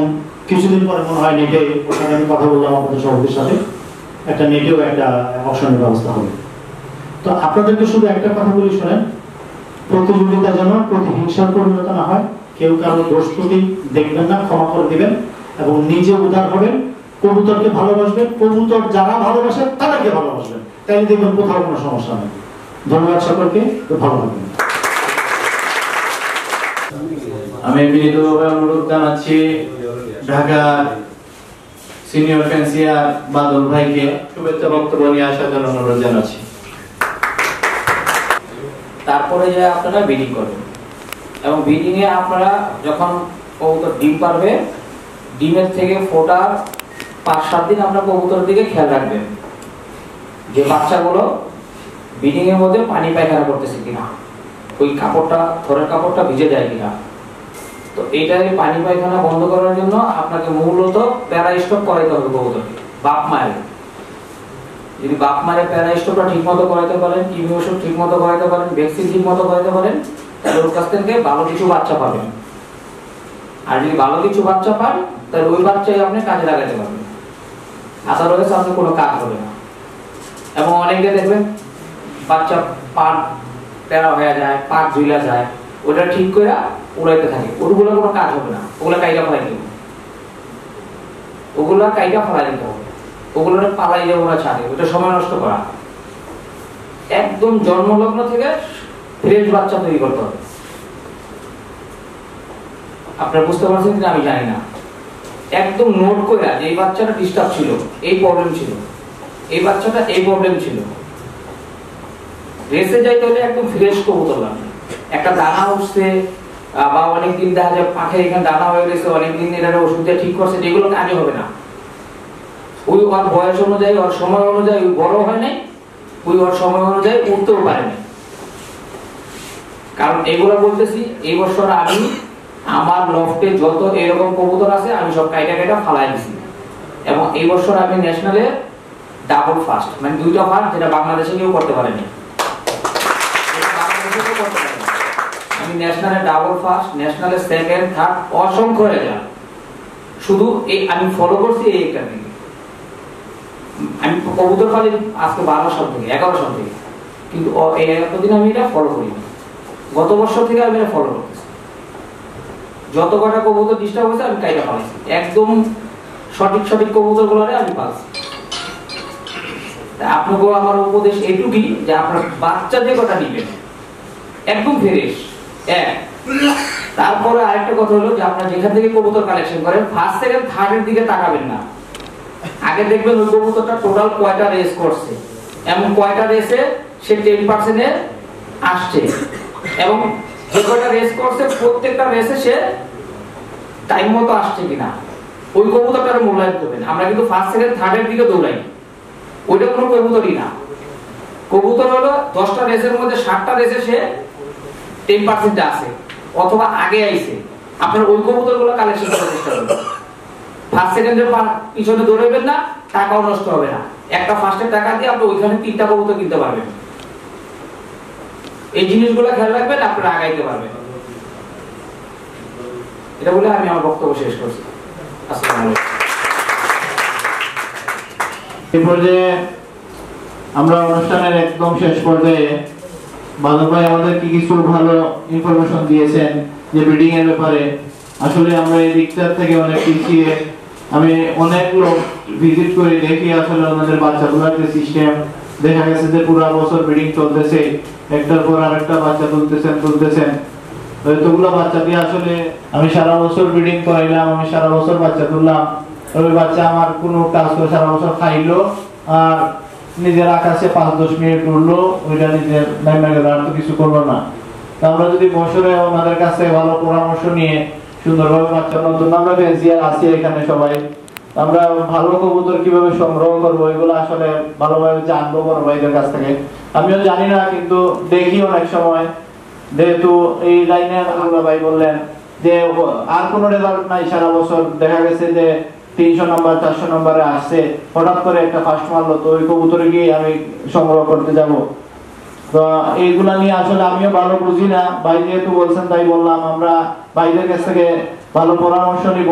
কিছুদিন পরে মনে হয় নেটে, ওখানে আমি কথা বললাম আপনাদের সভাপতির সাথে, একটা নেটেও একটা অপশনের ব্যবস্থা হবে। তো আপনাদেরকে শুধু একটা কথা বলি শোনেন, প্রতিযোগিতা যেন প্রতিহিংসার পরিণত না হয়, কেউ কারো দোষ ত্রুটি দেখবেন না, ক্ষমা করে দিবেন এবং নিজে উদার হবেন, কবুতরকে ভালোবাসবেন, কবুতর যারা ভালোবাসে তাদেরকে ভালোবাসবেন, তাই দেখবেন কোথাও কোনো সমস্যা নেই। ধন্যবাদ সকলকে, ভালো থাকবেন। আমি বিনীতভাবে অনুরোধ জানাচ্ছি ঢাকা সিনিয়র ফ্যান্সিয়ার বাদল ভাইকে শুভেচ্ছা বক্তব্য নিয়ে আসার জন্য অনুরোধ জানাচ্ছি। তারপরে যে আপনারা ব্রিডিং করবেন, এবং ব্রিডিং এ আপনারা যখন কবুতর ডিম পারবে, ডিমের থেকে ফোটার 5-7 দিন আপনার কবুতরের দিকে খেয়াল রাখবেন যে বাচ্চাগুলো ব্রিডিং এর মধ্যে পানি পায়খানা করতেছে কিনা, ওই কাপড়টা, থরের কাপড়টা ভিজে যায় কিনা। তো এইটাকে পানি পায়খানা বন্ধ করার জন্য আপনাকে মূলত প্যারা স্টপ করাইতে হবে কবুতরকে, বাপ মায়ের। যদি বাপ মায়ের প্যারা স্টপটা ঠিক মতো করাইতে পারেন, কৃমি ওষুধ ঠিক মতো করাইতে পারেন, ভ্যাকসিন ঠিক মতো করাইতে পারেন, তাহলে ওর কাছ থেকে ভালো কিছু বাচ্চা পাবেন। আর যদি ভালো কিছু বাচ্চা পান, তাহলে ওই বাচ্চাই আপনি কাজে লাগাতে পারবেন, আদারওয়াইজ আপনি কোনো কাজ হবে না। এবং অনেকে দেখবেন বাচ্চা পান প্যারা হয়ে যায়, পাক ঝুলা যায়, ওটা ঠিক করে উড়াইতে থাকে, ওগুলো কোনো কাজ হবে না, ওগুলো কাইটা ফেলাই দেবে, ওগুলো কাইটা ফেলাই দিতে হবে, ওগুলো পালাই যাবো না ছাড়ে, ওটা সময় নষ্ট করা। একদম জন্মলগ্ন থেকে ফ্রেশ বাচ্চা তৈরি করতে হবে। আপনারা বুঝতে পারছেন কিনা আমি জানি না, একদম নোট করে যে এই বাচ্চাটা ডিস্টার্ব ছিল, এই প্রবলেম ছিল, এই বাচ্চাটা এই প্রবলেম ছিল, রেসে যাইতে হলে একদম ফ্রেশ কবুতর লাগবে। একটা দানা উঠছে বা অনেকদিন দেখা যায় পাখে এখানে দানা হয়ে গেছে, অনেকদিন এটা ওষুধ দিয়ে ঠিক করছে, এগুলো কাজে হবে না। ওই ওর বয়স অনুযায়ী, ওর সময় অনুযায়ী বড় হয় নাই, ওই ওর সময় অনুযায়ী উঠতেও পারে না। কারণ এগুলো বলতেছি, এই বছর আমি আমার লফটে যত এরকম কবুতর আছে আমি সব কাইটা ফালাই দিছি, এবং এই বছর আমি ন্যাশনালে ডাবল ফার্স্ট, মানে 2টা ফার্স্ট, যেটা বাংলাদেশে কেউ করতে পারেনি। আমি ন্যাশনালে ডাবল ফার্স্ট, ন্যাশনালে সেকেন্ড, থার্ড, অসংখ্য রেজাল্ট। শুধু এই আমি ফলো করছি এই একটা দিকে। আমি কবুতর পালি আজকে 12 সাল থেকে, 11 সাল থেকে, কিন্তু এই এতদিন আমি এটা ফলো করি না। গত বছর থেকে আমি এটা ফলো করতেছি। যত কটা কবুতর ডিস্টার্ব হয়েছে আমি কাইটা পালাইছি, একদম সঠিক কবুতর গুলোরে আমি পালছি। আপনাকে আমার উপদেশ এইটুকুই যে আপনার বাচ্চা যে কটা নিবেন একদম ফ্রেশ। তারপরে আরেকটা কথা হলো যে আপনারা যেখান থেকে কবুতর কালেকশন করেন, ফার্স্ট সেকেন্ড থার্ডের দিকে তাকাবেন না। আগে দেখবেন ওই কবুতরটা টোটাল কয়টা রেস করছে, এমন কয়টা রেসে সে 10% আসছে, এবং যে কয়টা রেস করছে প্রত্যেকটা রেসে সে টাইম মতো আসছে কিনা, ওই কবুতরটার মূল্যায়ন করবেন। আমরা কিন্তু ফার্স্ট সেকেন্ড থার্ডের দিকে দৌড়াই, ওইটা কোনো কবুতরই না। কবুতর হলো 10টা রেসের মধ্যে 7টা রেসে সে 10% আছে অথবা আগে আইছে, আপনার ওই কবুতরগুলো কালেকশন করার চেষ্টা করবেন। ফার্স্ট সেকেন্ডের পিছনে দৌড়াবেন না, টাকাও নষ্ট হবে না। একটা ফার্স্টের টাকা দিয়ে আপনি ওইখানে 3টা কবুতর কিনতে পারবেন। এই জিনিসগুলো খেয়াল রাখবেন, আপনারা আগাইতে পারবেন। এটা বলে আমি আমার বক্তব্য শেষ করছি। আসসালামু আলাইকুম। এই পর্যায়ে আমরা অনুষ্ঠানের একদম শেষ পর্যায়ে বাদল ভাই আমাদের কিছু ভালো ইনফরমেশন দিয়েছেন যে ব্রিডিং এর ব্যাপারে। আসলে আমরা এই দিকটা থেকে অনেক পিছিয়ে, আমি অনেক লোক ভিজিট করে দেখি আসলে আমাদের বাচ্চাগুলোর যে সিস্টেম, দেখা গেছে যে পুরো বছর ব্রিডিং চলতেছে, একটার পর আরেকটা বাচ্চা তুলতেছেন। এতগুলো বাচ্চা দিয়ে আসলে আমি সারা বছর ব্রিডিং করাইলাম, আমি সারা বছর বাচ্চা তুললাম, ওই বাচ্চা আমার কোনো কাজ করে সারা বছর খাইলো আর নিজের আকাশে 5-10 মিনিট উঠলো, ওইটা নিজের নাইমা গেল, আর তো কিছু করলো না। আমরা যদি বছরে ওনাদের কাছে ভালো পরামর্শ নিয়ে সুন্দরভাবে বাচ্চা নতুন, আমরা ফ্যান্সিয়ার আছি এখানে সবাই, আমরা ভালো কবুতর কিভাবে সংগ্রহ করবো এগুলো আসলে ভালোভাবে জানবো বড় ভাইদের কাছ থেকে। আমিও জানি না, কিন্তু দেখি অনেক সময়, যেহেতু এই লাইনের আমরা ভাই বললেন যে আর কোনো রেজাল্ট নাই সারা বছর, দেখা গেছে যে 300 নম্বর 400 নম্বরে আসছে, হঠাৎ করে একটা ফার্স্ট মারলো, তো ওই কবুতরে গিয়ে আমি সংগ্রহ করতে যাব। তো এইগুলা নিয়ে আসলে আমিও ভালো বুঝি না, ভাই যেহেতু বলছেন তাই বললাম। আমরা ভাইদের কাছ থেকে ভালো পরামর্শ নিব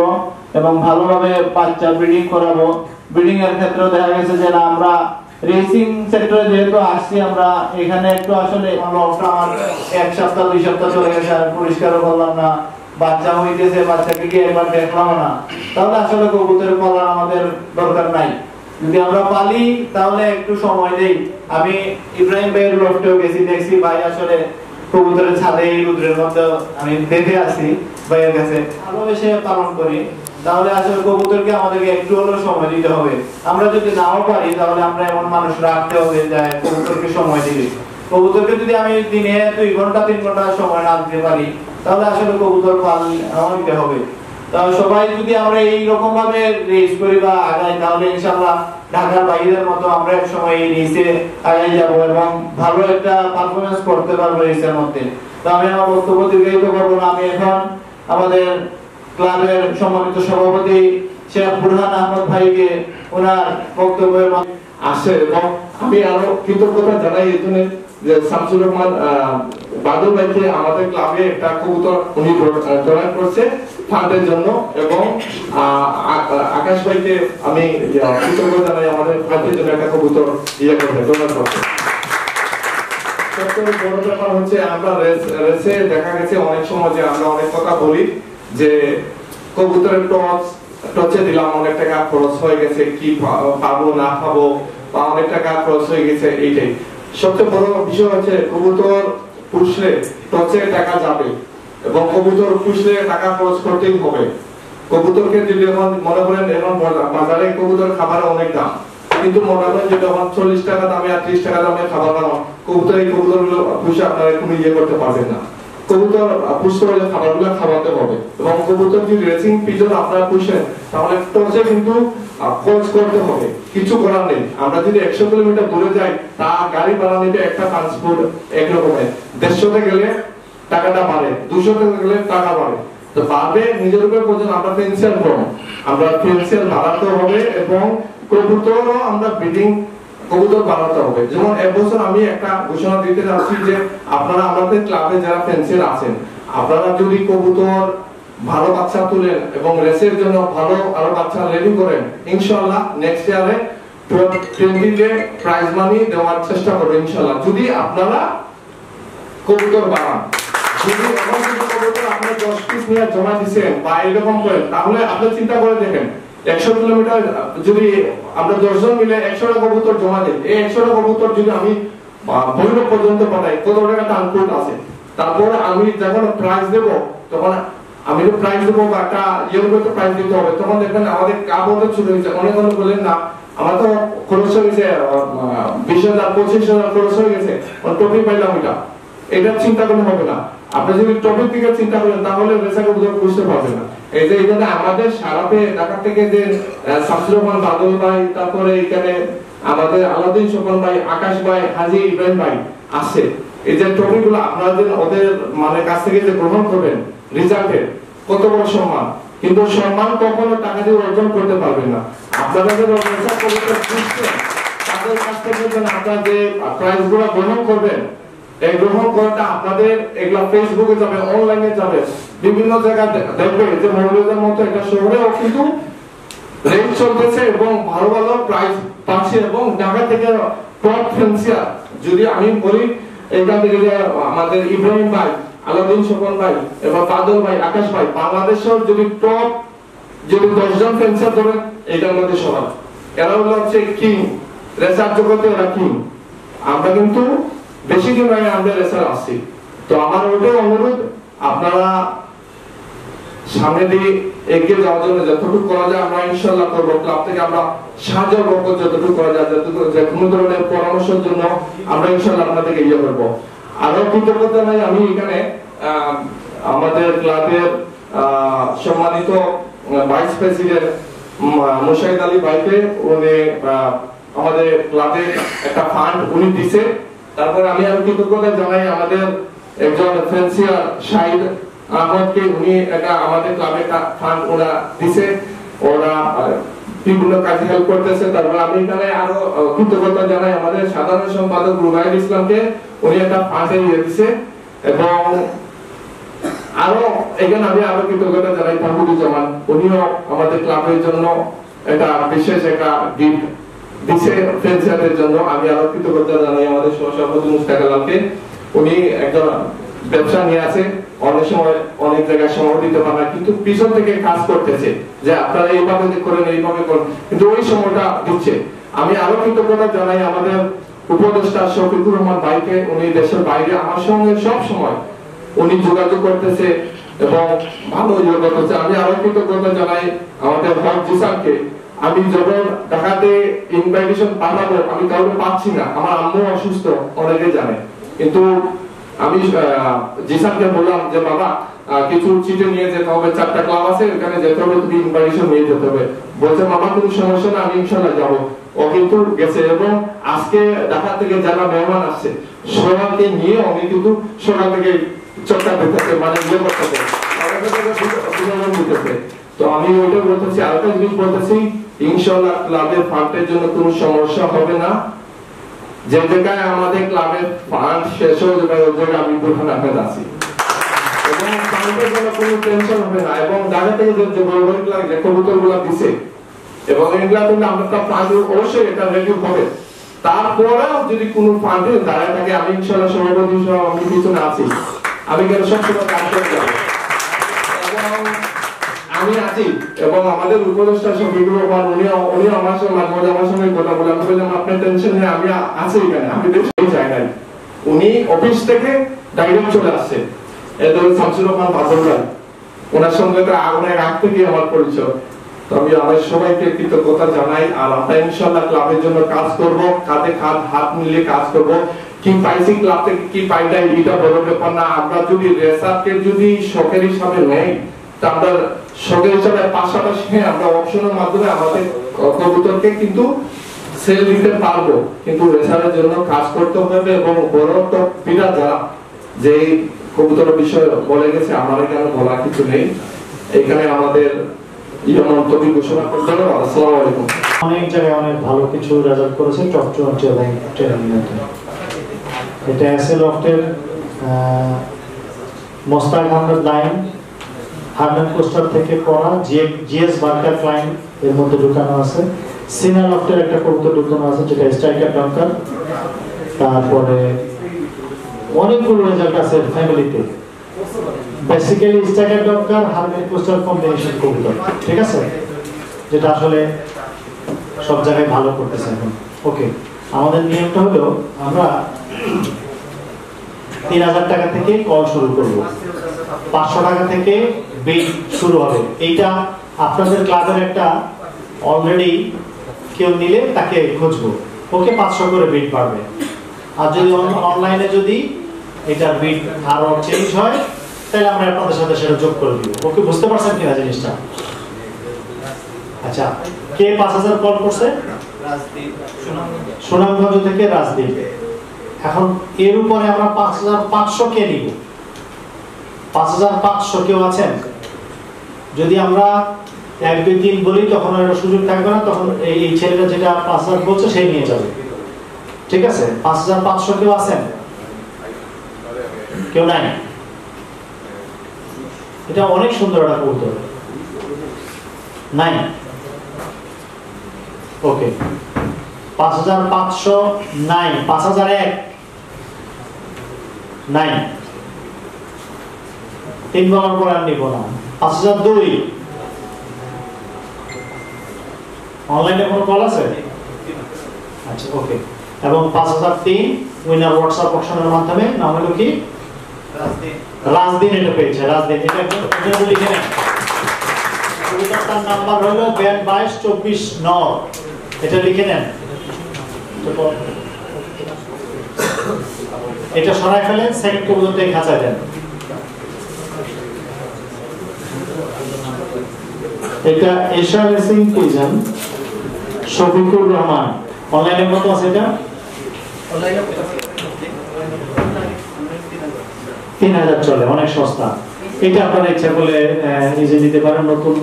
এবং ভালোভাবে বাচ্চা ব্রিডিং করাবো। ব্রিডিং এর ক্ষেত্রে দেখা গেছে যে না, আমরা রেসিং সেক্টরে যেহেতু আসছি, আমরা এখানে একটু আসলে আমার 1 সপ্তাহ 2 সপ্তাহ চলে গেছে, আর পরিষ্কারও করলাম না, বাচ্চা হইতেছে, বাচ্চাকে গিয়ে একবার দেখলাম না, তাহলে আসলে কবুতরের পালন আমাদের দরকার নাই। যদি আমরা পালি তাহলে একটু সময় দেই। আমি ইব্রাহিম ভাইয়ের লফটেও গেছি, দেখছি ভাই আসলে কবুতরের ছাদে এই রুদ্রের মধ্যে আমি দেখে আসি ভাইয়ের কাছে, ভালোবেসে পালন করি। তাহলে আসলে কবুতরকে আমাদেরকে একটু হলেও সময় দিতে হবে। আমরা যদি নাও পারি তাহলে আমরা এমন মানুষ রাখতে হবে যে কবুতরকে সময় দিবে। কবুতরকে যদি আমি দিনে 2 ঘন্টা 3 ঘন্টা সময় না দিতে পারি তাহলে আসলে কবুতর পালন দিতে হবে। তাহলে সবাই যদি আমরা এই রকম ভাবে রেস করি বা আগাই, তাহলে ইনশাআল্লাহ ঢাকার বাইরের মতো আমরা এক সময় এই রেসে আগাই যাব এবং ভালো একটা পারফরম্যান্স করতে পারবো রেসের মধ্যে। তো আমি আমার বক্তব্য দীর্ঘায়িত করব না। আমি এখন আমাদের ক্লাবের সম্মানিত সভাপতি শেখ বুরহান আহমদ ভাইকে ওনার বক্তব্যের আসে, এবং আমি আরো কৃতজ্ঞতা জানাই এই জন্য যে শামসুর রহমান বাদল ভাইকে আমাদের ক্লাবে একটা কবুতর উনি ডোনেট করছে ফান্ডের জন্য, এবং আকাশ ভাইকে আমি কৃতজ্ঞতা জানাই আমাদের ফান্ডের জন্য একটা কবুতর ডোনেট করছে। সবচেয়ে বড় ব্যাপার হচ্ছে আমরা রেসে দেখা গেছে অনেক সময় যে আমরা অনেক কথা বলি যে কবুতরের টচে দিলাম, অনেক টাকা খরচ হয়ে গেছে, কি পাবো না পাবো, বা অনেক টাকা খরচ হয়ে গেছে। এইটাই সবচেয়ে বড় বিষয় হচ্ছে কবুতর পুষলে টচে টাকা যাবে, এবং কবুতর পুষলে টাকা খরচ করতেই হবে। কবুতরকে যদি এখন মনে করেন এখন বাজারে কবুতর খাবারের অনেক দাম, কিন্তু মনে করেন যে যখন 40 টাকা দামে আর 30 টাকা দামে খাবার বানানো, কবুতর এই কবুতরগুলো পুষে আপনারা কোনো করতে পারবেন না। কবুতর পুষতে হলে খাবারগুলো খাওয়াতে হবে, এবং কবুতর যদি রেসিং পিজন আপনারা পুষেন তাহলে টচে কিন্তু খরচ করতে হবে, কিছু করার নেই। আমরা যদি 100 কিলোমিটার দূরে যাই, তা গাড়ি ভাড়া নিতে একটা ট্রান্সপোর্ট একরকমের, 150তে গেলে টাকাটা বাড়ে, 200তে গেলে টাকা বাড়ে, তো বাড়বে নিজের উপর পর্যন্ত আমরা ফেন্সিয়াল করব, আমরা ফেন্সিয়াল বাড়াতে হবে, এবং কবুতরও আমরা ব্রিডিং কবুতর বাড়াতে হবে। যেমন এবছর আমি একটা ঘোষণা দিতে যাচ্ছি যে আপনারা আমাদের ক্লাবে যারা ফেন্সিয়ার আছেন, আপনারা যদি কবুতর ভালো বাচ্চা তুলেন এবং রেসের জন্য ভালো আরো বাচ্চা রেডি করেন, ইনশাআল্লাহ নেক্সট ইয়ারে 20 প্রাইজ মানি দেওয়ার চেষ্টা করবেন ইনশাআল্লাহ, যদি আপনারা কবুতর বাড়ান। যদি এখন কবুতর আপনি 10 পিস নিয়ে জমা দিবেন বা এরকম করেন, তাহলে আপনি চিন্তা করে দেখেন 100 কিলোমিটার যদি আমরা 10 জন মিলে 100টা কবুতর জমা দিই, এই 100টা কবুতর যদি আমি ভৈরব পর্যন্ত পাঠাই, কত টাকা ট্রান্সপোর্ট আছে। তারপর আমি যখন প্রাইজ দেব, তখন আমি তো প্রাইজ দেবো বা একটা ইয়ের প্রাইজ দিতে হবে, তখন দেখবেন আমাদের কাপড়টা শুরু হয়েছে। অনেক বললেন না আমার তো খরচ হয়ে গেছে 20,000 25,000 খরচ হয়ে গেছে, টপি পাইলাম, এটা চিন্তা করলে হবে না। আপনি যদি টপিক দিকে চিন্তা করেন তাহলে রেসাকে বুঝতে পারবেন না। এই যে এখানে আমাদের সারাতে ঢাকা থেকে যে শামসুর রহমান বাদল ভাই, তারপরে এখানে আমাদের আলাউদ্দিন স্বপন ভাই, আকাশ ভাই, হাজী ইব্রাহিম ভাই আছে, এই যে টপিকগুলো আপনারা যে ওদের মানে কাছ থেকে যে গ্রহণ করবেন রেজাল্টে, কত বড় সম্মান। কিন্তু সম্মান কখনো টাকা দিয়ে অর্জন করতে পারবেন না। আপনারা যে রেসা কবুতর বুঝছেন তাদের কাছ থেকে যেন আপনারা যে প্রাইজগুলো গ্রহণ করবেন, এই গ্রহণ করাটা আপনাদের এগুলা ফেসবুকে যাবে, অনলাইনে যাবে, বিভিন্ন জায়গায় দেখবে যে মৌলভীবাজারের মতো একটা শহরেও কিন্তু রেঞ্জ চলতেছে এবং ভালো ভালো প্রাইজ পাচ্ছে, এবং ঢাকা থেকে টপ ফেন্সিয়ার যদি আমি বলি এখান থেকে যে আমাদের ইব্রাহিম ভাই, আলাউদ্দিন স্বপন ভাই এবং বাদল ভাই, আকাশ ভাই, বাংলাদেশের যদি টপ যদি 10 জন ফেন্সিয়ার ধরেন এটার মধ্যে সবার, এরা হচ্ছে কিং, রেসার জগতে এরা কিং। আমরা কিন্তু বেশি দিন আগে আমরা রেসার আসছি, তো আমার ওটাই অনুরোধ আপনারা সামনে দিয়ে এগিয়ে যাওয়ার জন্য যতটুকু করা যায় আমরা ইনশাআল্লাহ করবো। ক্লাব থেকে আমরা সাহায্য করবো যতটুকু করা যায়, যে কোনো ধরনের পরামর্শের জন্য আমরা ইনশাআল্লাহ আপনাদেরকে ইয়ে করবো। আরো কৃতজ্ঞতা নাই আমি এখানে আমাদের ক্লাবের সম্মানিত ভাইস প্রেসিডেন্ট মুশাহিদ আলী ভাইকে, উনি আমাদের ক্লাবে একটা ফান্ড উনি দিছে। তারপরে আমি আরো কৃতজ্ঞতা জানাই আমাদের একজন ফেন্সিয়ার শাহিদ আহমদকে, উনি একটা আমাদের ক্লাবে ফান্ড ওরা দিছে, ওরা বিভিন্ন কাজে হেল্প করতেছে। তারপরে আমি এখানে আরো কৃতজ্ঞতা জানাই আমাদের সাধারণ সম্পাদক রুবাইল ইসলামকে, উনি একটা ফান্ডে দিয়ে দিছে। এবং আরো এখানে আমি আরো কৃতজ্ঞতা জানাই তাহিদুজ্জামান, উনিও আমাদের ক্লাবের জন্য একটা বিশেষ একটা গিফট দিছে ফ্রেন্ডসদের জন্য। আমি আরো কৃতজ্ঞতা জানাই আমাদের সহসভাপতি মুস্তাক আলমকে, উনি একজন ব্যবসা নিয়ে আছে, অনেক সময় অনেক জায়গায় সময় দিতে পারে না, কিন্তু পিছন থেকে কাজ করতেছে যে আপনারা এইভাবে করেন এইভাবে করেন, কিন্তু ওই সময়টা দিচ্ছে। আমি আরো কৃতজ্ঞতা জানাই আমাদের উপদেষ্টা শফিকুর রহমান ভাইকে, উনি দেশের বাইরে আমার সঙ্গে সব সময় উনি যোগাযোগ করতেছে এবং ভালো ইয়ে করতেছে। আমি আরো কৃতজ্ঞতা জানাই আমাদের হক জিসানকে। আমি যখন ঢাকাতে ইনভাইটেশন পাঠাবো আমি কাউকে পাচ্ছি না, আমার আম্মু অসুস্থ, অনেকে জানে, কিন্তু আমি জিসানকে বললাম যে বাবা কিছু চিঠি নিয়ে যেতে হবে, 4টা ক্লাব আছে ওখানে যেতে হবে, তুমি ইনভাইটেশন নিয়ে যেতে হবে। বলছে মামা কোনো সমস্যা না, আমি ইনশাআল্লাহ যাবো। ও কিন্তু গেছে এবং আজকে ঢাকা থেকে যারা মেহমান আসছে সবাইকে নিয়ে উনি কিন্তু সকাল থেকে চর্চা করতেছে, মানে ইয়ে করতেছে। তো আমি ওইটা বলতেছি, আরেকটা জিনিস বলতেছি, ইনশাআল্লাহ ক্লাবের ফান্ডের জন্য কোনো সমস্যা হবে না। যে জায়গায় আমাদের ক্লাবের ফান্ড শেষ হয়ে যাবে ওই জায়গায় আমি বুরহান আহমেদ আছি, এবং ফান্ডের জন্য কোনো টেনশন হবে না। এবং ঢাকা থেকে যে বড়গুলা যে কবুতরগুলা দিছে এবং এগুলা কিন্তু আমরা ফান্ড অবশ্যই এটা রেডি হবে। তারপরেও যদি কোনো ফান্ডে দাঁড়ায় থাকে আমি ইনশাআল্লাহ সভাপতি সহ আমি পিছনে আছি, আমি কেন সবসময় কাজ করে যাবো, আমি আছি। এবং আমাদের উপদেষ্টা শফিকুর রহমান উনি আমার সঙ্গে মাঝে মাঝে আমার সঙ্গে কথা বলে, আমি বললাম আপনার টেনশন নেই, আমি আছি এখানে, আমি দেশেই যাই নাই। উনি অফিস থেকে ডাইরেক্ট চলে আসছে, এদের শামসুর রহমান বাদল ভাই, ওনার সঙ্গে তো আগুনের আগ থেকে আমার পরিচয়। তো আমি আমাদের সবাইকে কৃতজ্ঞতা জানাই। আর আমরা ইনশাআল্লাহ ক্লাবের জন্য কাজ করব, কাঁধে কাঁধ হাত মিলিয়ে কাজ করব। কি পাইছি ক্লাব থেকে কি পাই নাই এটা বড় ব্যাপার না। আমরা যদি রেসার্চকে যদি শখের হিসাবে নেই, তা আমরা শখের হিসাবে পাশাপাশি আমরা অপশনের মাধ্যমে আমাদের কবুতরকে কিন্তু সেল দিতে পারবো, কিন্তু রেসারের জন্য কাজ করতে হবে। এবং বড় তো বিরাট যারা যে কবুতরের বিষয়ে বলে গেছে, আমার এখানে বলা কিছু নেই। এখানে আমাদের মন্তব্য ঘোষণা করতে হবে। আসসালামু আলাইকুম। অনেক জায়গায় অনেক ভালো কিছু রেজাল্ট করেছে টপ 20 এবং ট্রেনিং এ। এটা এসএল লফটের Mostak Ahmed line Hardman coaster থেকে করা জিএস বার্কার ক্লাইন এর মধ্যে ঢুকানো আছে। সিনা লফটের একটা কবুতর ঢুকানো আছে যেটা স্ট্রাইকার ডঙ্কার। তারপরে অনেকগুলো রেজাল্ট আছে ফ্যামিলিতে, বেসিক্যালি স্ট্রাইকার ডঙ্কার হার্ডম্যান কোস্টার কম্বিনেশন কবুতর, ঠিক আছে, যেটা আসলে সব জায়গায় ভালো করতেছে এখন। ওকে, আমাদের নিয়মটা হলো আমরা 3000 টাকা থেকে কল শুরু করব, 500 টাকা থেকে বিড শুরু হবে। এইটা আপনাদের ক্লাবের একটা অলরেডি কেউ নিলে তাকে খুঁজবো, ওকে 500 করে বিড পাবে। আর যদি অনলাইনে যদি এটা বিড আরো চেঞ্জ হয় তাহলে আমরা আপনাদের সাথে সেটা যোগ করে দিব। ওকে, বুঝতে পারছেন কিনা জিনিসটা? আচ্ছা, কে 5000 কল করছে? সুনামগঞ্জ থেকে রাজদীপ। এখন এর উপরে আমরা 5500 কে নিব। 5500 কেউ আছেন? যদি আমরা 1 2 3 বলি তখন আর সুযোগ থাকবে না, তখন এই ছেলেটা যেটা 5000 বলছে সেই নিয়ে যাবে, ঠিক আছে? 5500 কেউ আছেন? কেউ নাই? এটা অনেক সুন্দর একটা কবুতর, নাই? ওকে, 5500 নাই, 5001 নাই, 3 বলার পর আর নিব না। 5002 অনলাইনে কোনো কল আছে? আচ্ছা, ওকে। এবং 5003 উইনার হোয়াটসঅ্যাপ অপশনের মাধ্যমে নাম হলো কি? রাজদিন। এটা পেয়েছে রাজদিন। এটা লিখে নেন। কবুতরটার নাম্বার হলো 2224 এটা লিখে নেন। এটা সরাই ফেলেন, সেকেন্ড কবুতরটাই খাঁচায় দেন। এটা এশা রেসিং পিজন শফিকুর রহমান অনলাইনে কত আছে এটা? অনলাইনে 3000 চলে, অনেক সস্তা। এটা আপনারা ইচ্ছা করলে নিজে নিতে পারেন। নতুন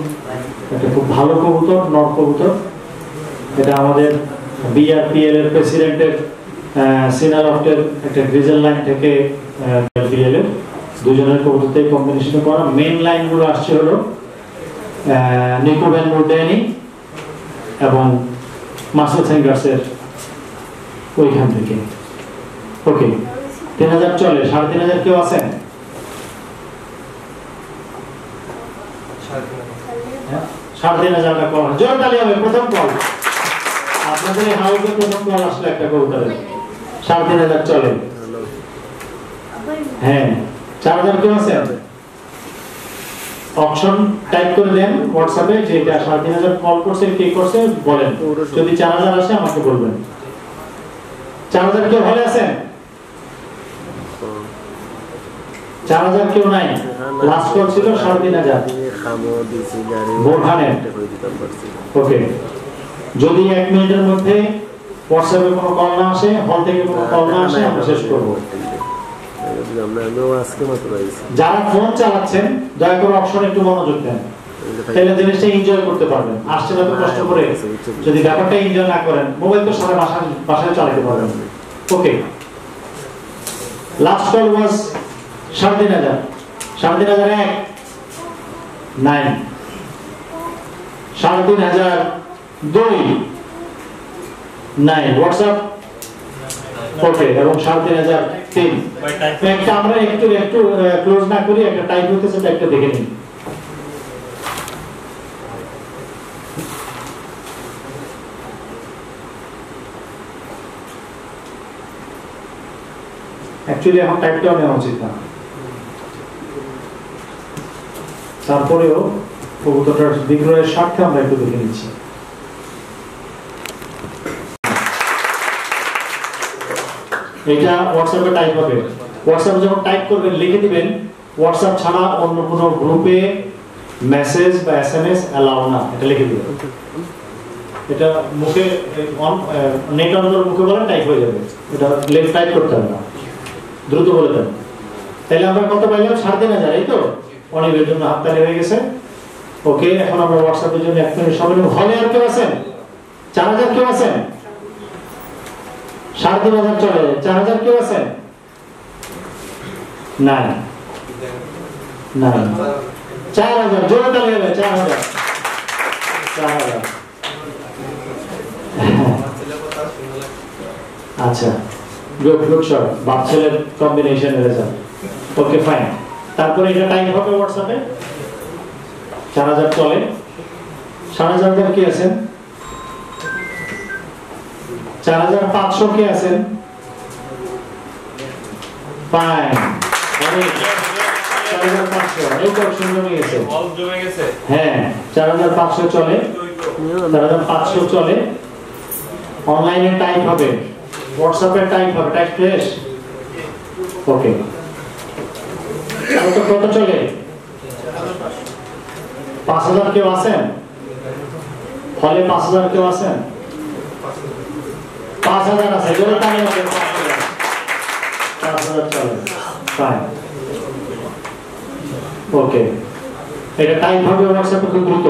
একটা খুব ভালো কবুতর, নর কবুতর। এটা আমাদের বিআরপিএল এর প্রেসিডেন্টের সিনালফটের একটা গ্রিজেল লাইন থেকে বিএল এর দুজনের কবুতরতে কম্বিনেশন করা। মেইন লাইনগুলো আসছে হলো নিকো ভ্যান মুরডেনি এবং মাসুদ সেঙ্গার্সের ওইখান থেকে। ওকে, 3000 চলে। 3500 কেউ আছেন? 3500 টাকা কল। জোর তালি হবে। প্রথম কল আপনাদের এই হাউসে, প্রথম কল আসলে একটা কবুতরের 3500 চলে। হ্যাঁ, 4000 কেউ আছে? অপশন টাইপ করে দেন হোয়াটসঅ্যাপে যে এটা 3500 কল করছে, কে করছে বলেন। যদি 4000 আসে আমাকে বলবেন। 4000 কেউ ভালো আছেন? 4000 কেউ নাই। লাস্ট কল ছিল 3500 বোরহানের। ওকে, যদি 1 মিনিটের মধ্যে হোয়াটসঅ্যাপে কোনো কল না আসে, হল থেকে কোনো কল না আসে, আমরা শেষ করব। যারা ফোন চালাচ্ছেন দয়া করে অপশনে একটু মনোযোগ দেন, তাহলে জিনিসটা এনজয় করতে পারবেন। আসছে না তো কষ্ট করে, যদি ব্যাপারটা এনজয় না করেন, মোবাইল তো সারা বাসায় চালাতে পারবেন। ওকে, লাস্ট কল ওয়াজ 3500। 3500 9 3502 9 হোয়াটসঅ্যাপ। ওকে, এবং 3503 একটা আমরা একটু ক্লোজ না করি, একটা টাইপ হতেছে, একটা দেখে নিন। অ্যাকচুয়ালি এখন টাইপটাও নেওয়া উচিত না, তারপরেও কবুতরটার বিক্রয়ের স্বার্থে আমরা একটু দেখে নিচ্ছি। এটা হোয়াটসঅ্যাপে টাইপ হবে। হোয়াটসঅ্যাপে যখন টাইপ করবেন লিখে দিবেন হোয়াটসঅ্যাপ ছাড়া অন্য কোনো গ্রুপে মেসেজ বা এসএমএস অ্যালাউ না, এটা লিখে দিবেন। এটা মুখে নেট অন করে মুখে বলেন, টাইপ হয়ে যাবে। এটা লেফট টাইপ করতে হবে না, দ্রুত বলে দেন। তাহলে আমরা কত পাইলাম? 3500। এই তো অনেকের জন্য হাততালি হয়ে গেছে। ওকে, এখন আমরা হোয়াটসঅ্যাপের জন্য 1 মিনিট সবাই হলে। আর কেউ আছেন? 4000 কেউ আছেন? 3500 চলে। 4000 কেউ আছেন? নাই। 4000 জোরে তালি হবে। 4000 আচ্ছা, গুড শট। বাপ ছেলের কম্বিনেশন রেজাল্ট। ওকে, ফাইন। তারপরে এটা টাইপ হবে হোয়াটসঅ্যাপে। 4000 চলে। 4500 কি আছেন? 4500 কে আছেন? ফাইন। 4500 এই তো সুন্দর হয়ে গেছে, অল জমে গেছে। হ্যাঁ, 4500 চলে। 4500 চলে। অনলাইনে টাইপ হবে, হোয়াটসঅ্যাপে টাইপ হবে। Type fresh. ওকে, কত চলে? 5000 কেউ আছেন? ফলে 5000 কেউ আছেন? 5000 আছে। জোরে তালি হবে। 5000 চলে। ফাইন। ওকে, এটা টাইপ হবে হোয়াটসঅ্যাপে খুব দ্রুত।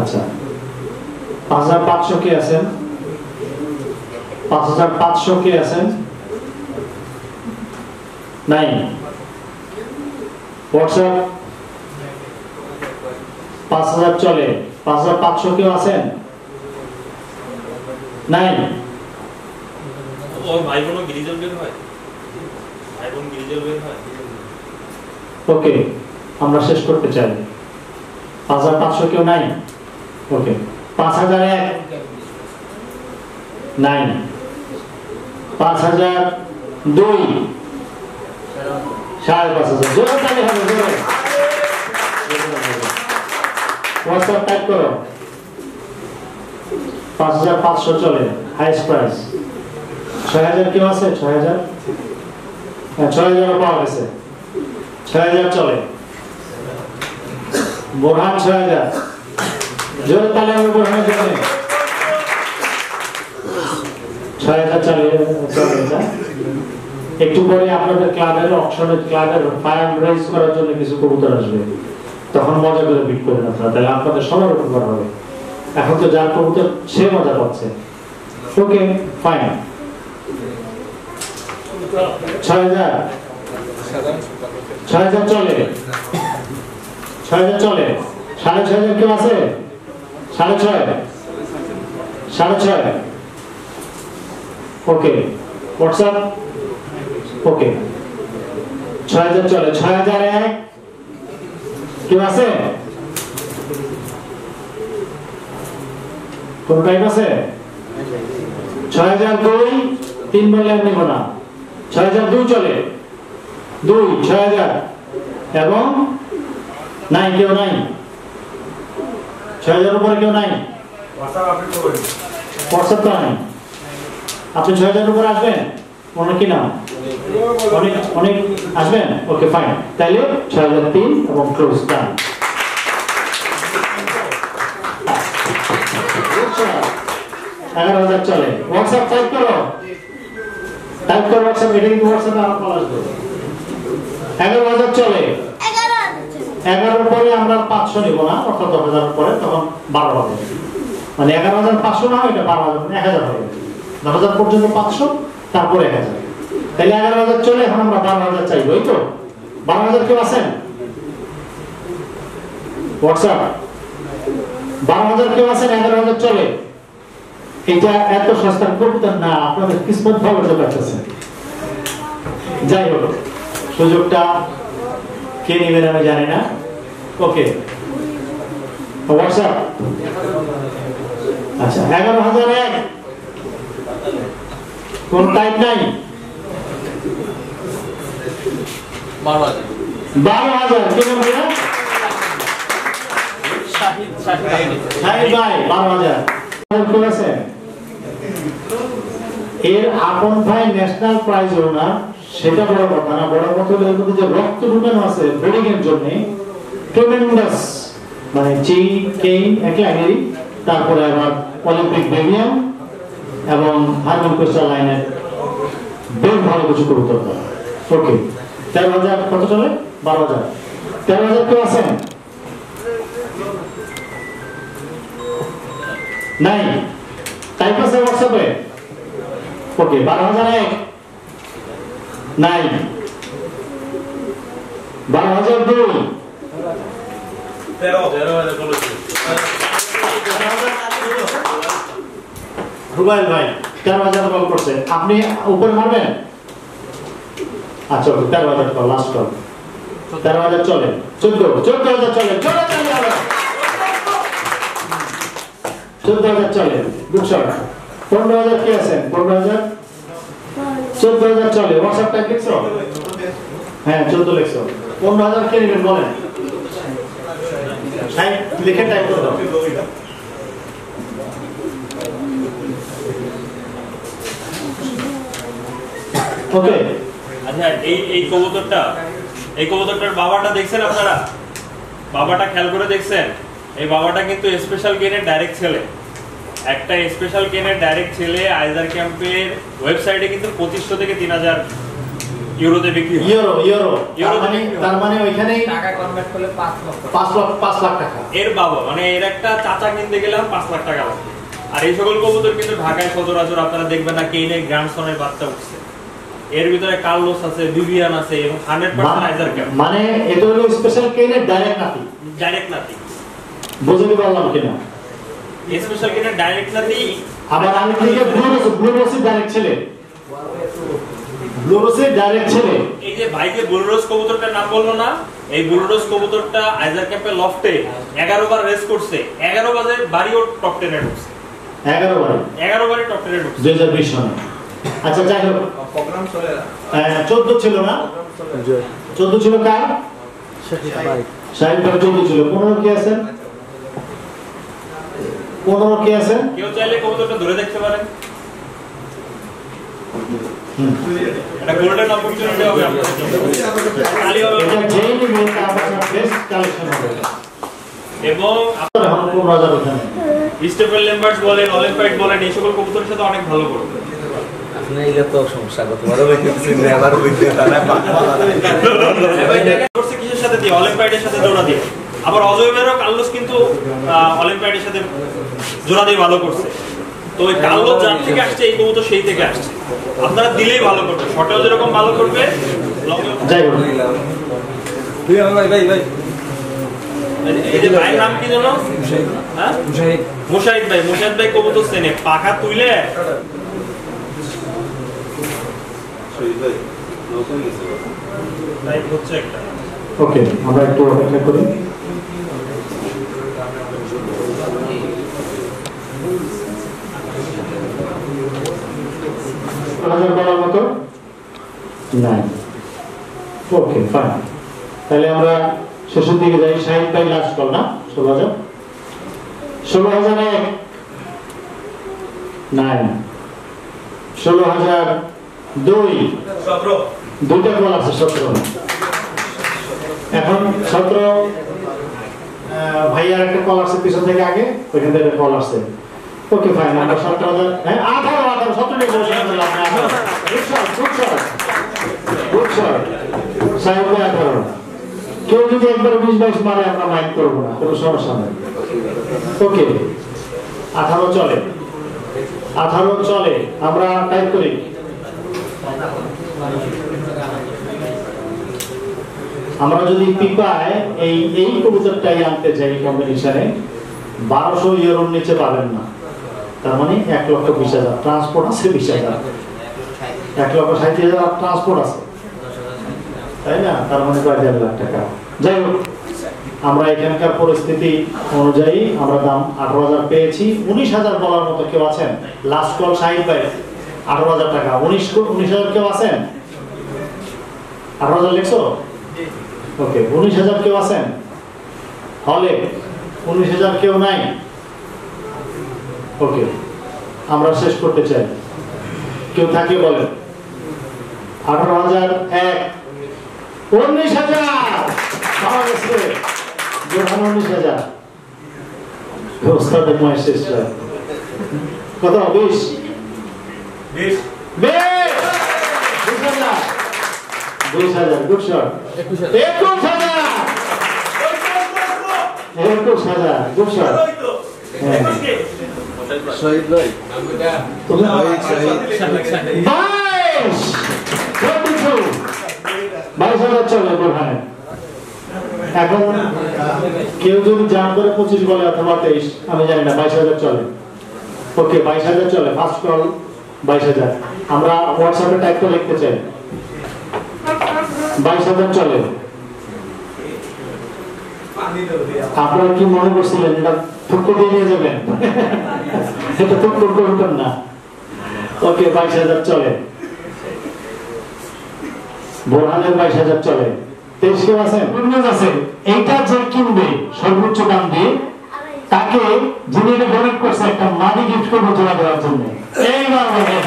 আচ্ছা, 5500 কে আছেন? 5500 কে আছেন? নাই। হোয়াটসঅ্যাপ 5000 চলে। 5500 কেউ আছেন? নাই। ও ভাই বোন গ্রিজেল বের হয়, ভাই বোন গ্রিজেল বের হয়। ওকে, আমরা শেষ করতে চাই। 5500 কেউ নাই? ওকে, 5001 নাই। 5002 5500। জোরে তালি হবে, জোরে। হোয়াটসঅ্যাপ টাইপ করো। 5500 চলে, হাইস্ট প্রাইস। 6000 কেউ আছে? 6000? হ্যাঁ, 6000 পাওয়া গেছে। 6000 চলে। বোরহান 6000 জোরে তালে হবে বোরহানের জন্য 6000 চালিয়ে একটু পরে আপনাদের ক্লাবের অকশনের ক্লাবের ফায়ার রাইজ করার জন্য কিছু কবুতর আসবে তখন মজা করে বিট করবেন আপনারা তাহলে আপনাদের সবার উপকার হবে এখন তো যার কবুতর সে মজা পাচ্ছে ওকে ফাইন 6000 চলে 6000 চলে 6.5 কেউ আছে 6.5 ওকে হোয়াটসঅ্যাপ ওকে 6000 চলে 6001 কেউ আছে কোন টাইম আছে 6002 3 বললে আমি নেব না 6002 চলে 6000 এবং নাই কেউ নাই 6000 উপরে কেউ নাই হোয়াটসঅ্যাপ তো নাই আপনি 6000 উপরে আসবেন অনেক কি নাম অনেক আসবেন ওকে ফাইন তাইলে 6003 এবং ক্লোজ ডান 11000 চলে হোয়াটসঅ্যাপ টাইপ করো হোয়াটসঅ্যাপ এটা কিন্তু হোয়াটসঅ্যাপে আমার কল আসবে 11000 চলে 11 পরে আমরা 500 নিব না অর্থাৎ 10000 পরে তখন 12 হবে মানে 11500 না এটা 12000 1000 হবে 10000 পর্যন্ত 500 তারপরে 1000 তাহলে 11000 চলে এখন আমরা 12000 চাইবো এই তো 12000 কেউ আছেন হোয়াটসঅ্যাপ 12000 কেউ আছেন 11000 চলে এটা এত সস্তার কবুতর না আপনাদের কিসমত ভালো হতে পারতেছে যাই হোক সুযোগটা কে নেবেন আমি জানি না ওকে হোয়াটসঅ্যাপ আচ্ছা 11001 কোন টাইপ নাই 12000 কি নাম বলে শাহিদ ভাই 12000 কোন আছে এর আপন ভাই ন্যাশনাল প্রাইজ ওনার সেটা বড় কথা না বড় কথা হলো যে রক্ত ঢুকানো আছে ব্রিডিং এর জন্য ট্রেমেন্ডাস মানে জি কেইন এক লাইনেরই তারপরে আবার অলিম্পিক বেবিয়াম এবং হারমোন কোস্টাল লাইনের বেশ ভালো কিছু কবুতর ওকে 13000 কত চলে 12000 13000 কেউ আছেন নাই টাইপ আছে হোয়াটসঅ্যাপে ওকে 12001 নাই 12002 রুবাইল ভাই 13000 কল করছে আপনি উপরে মারবেন আচ্ছা 13000 কল লাস্ট কল 13000 চলে 14000 চলে চলে 14000 চলে 15000 কি আছেন 15000 14000 চলে হোয়াটসঅ্যাপ টাইপ লিখছো হ্যাঁ 14 লিখছো 15000 কে নেবেন বলেন হ্যাঁ লিখে টাইপ করে দাও ওকে আচ্ছা এই কবুতরটার বাবাটা দেখছেন আপনারা বাবাটা খেয়াল করে দেখছেন এই বাবাটা কিন্তু স্পেশাল গেনের ডাইরেক্ট ছেলে একটা স্পেশাল গেনের ডাইরেক্ট ছেলে আইজার ক্যাম্পের ওয়েবসাইটে কিন্তু 2500 থেকে 3000 ইউরোতে বিক্রি হয় ইউরো তার মানে ওইখানেই টাকা কনভার্ট করলে 5 লাখ টাকা এর বাবা মানে এর একটা চাচা কিনতে গেলাম 5 লাখ টাকা লাগে আর এই সকল কবুতর কিন্তু ঢাকায় সচরাচর আপনারা দেখবেন না কেইনে গ্র্যান্ডসনের বাচ্চা উঠছে এর ভিতরে কার্লোস আছে ভিভিয়ান আছে এবং 100% আইজার ক্যাম্প মানে এটা হলো স্পেশাল কেইনের ডাইরেক্ট নাতি বুঝতে পারলাম কিনা স্পেশাল কেইনের ডাইরেক্ট নাতি আবার আমি থেকে ব্লু রোসি ডাইরেক্ট ছেলে এই যে ভাইকে বুলরোজ কবুতরটার নাম বললো না এই বুলরোজ কবুতরটা আইজার ক্যাম্পে লফটে 11 বার রেস করছে 11 বারে বাড়িও টপ 10 এ ঢুকছে 11 বারে টপ 10 এ ঢুকছে 2020 সালে আচ্ছা যাই হোক প্রোগ্রাম চলে 14 ছিল না 14 ছিল কার শাহিদ ভাই 14 ছিল 15 কি আছেন 15 কি আছেন কেউ চাইলে কবুতরটা ধরে দেখতে পারেন এটা গোল্ডেন অপরচুনিটি হবে আপনাদের জন্য খালি হবে এটা যেই নিবেন তার বেস্ট কালেকশন হবে এবং স্টেফেন ল্যাম্বার্টস বলেন, অলিম্পাইড বলেন, এই সকল কবুতরের সাথে অনেক ভালো করবে। কিসের সাথে দিয়ে? অলিম্পাইডের সাথে জোড়া দিয়ে। আবার অজয় ভাইয়েরও কার্লোস কিন্তু অলিম্পাইডের সাথে জোড়া দিয়ে ভালো করছে। তো ওই কার্লোস যার থেকে আসছে এই কবুতর সেই থেকে আসছে। আপনারা দিলেই ভালো করবে, শর্টেও যেরকম ভালো করবে, এই যে ভাইয়ের নাম কি জানো? হ্যাঁ, মুশাহিদ ভাই। মুশাহিদ ভাই কবুতর চেনে, পাখা তুইলে হচ্ছে একটা। ওকে, আমরা একটু অপেক্ষা করি। বলার মতো নাই। ওকে, ফাইন। তাহলে আমরা শেষের দিকে যাই। শাহিদ ভাই লাস্ট কল না? 16,000 16,001 নাই, 16,002 দুইটা কল আছে। 17 এখন 17 ভাইয়ার একটা কল আসছে পিছন থেকে, আগে ওইখান থেকে কল আসছে। ওকে, ফাইন। আমরা 17,000 হ্যাঁ 18 17 গুড শট সাহেব ভাই 18। কেউ যদি একবার 20-22 মারে আমরা মাইন্ড করবো না, কোনো সমস্যা নেই। ওকে, 18 চলে, 18 চলে। আমরা টাইপ করি। আমরা যদি পিপায় এই কবুতরটাই আনতে চাই কম্বিনেশনে, 1200 ইউরোর নিচে পাবেন না। তার মানে 1,20,000 ট্রান্সপোর্ট আছে, 20,000 1,60,000 ট্রান্সপোর্ট আছে, তাই না? তার মানে 1.5 লাখ টাকা। যাই হোক, আমরা এখানকার পরিস্থিতি অনুযায়ী আমরা দাম 18,000 পেয়েছি। 19,000 বলার মতো কেউ আছেন? লাস্ট কল শাহিদ ভাই, 18,000 টাকা। 19,000 কেউ আছেন? 18,000 লিখছো? ওকে, 19,000 কেউ আছেন হলে? 19,000 কেউ নাই? ওকে, আমরা শেষ করতে চাই। কেউ থাকলে বলেন। 18,001 19,000 পাওয়া গেছে। 19,000 ওস্তাদের মায়ের শেষ কত? 20 20,000 good shot. 21,000 good shot. Shahid ভাই, তুমি 22,000 চলে বোরহানে। এখন কেউ যদি জান করে 25 বলে অথবা 23, আমি জানি না, 22,000 চলে। ওকে, 22,000 চলে। First call 22,000। আমরা হোয়াটসঅ্যাপে টাইপ করে লিখতে চাই 22,000 চলে। আপনারা কি মনে করছিলেন এটা ফুটকো দিয়ে নিয়ে যাবেন? এটা ফুটকো করবেন না। ওকে, 22,000 চলে। বোরহানের 22,000 চলে। 23 কেউ আছেন? আছে। এইটা যে কিনবে সর্বোচ্চ দাম দিয়ে, তাকে যিনি এটা ডোনেট করছে একটা মানি গিফট করবো জোড়া দেওয়ার জন্য। এইবার বলেন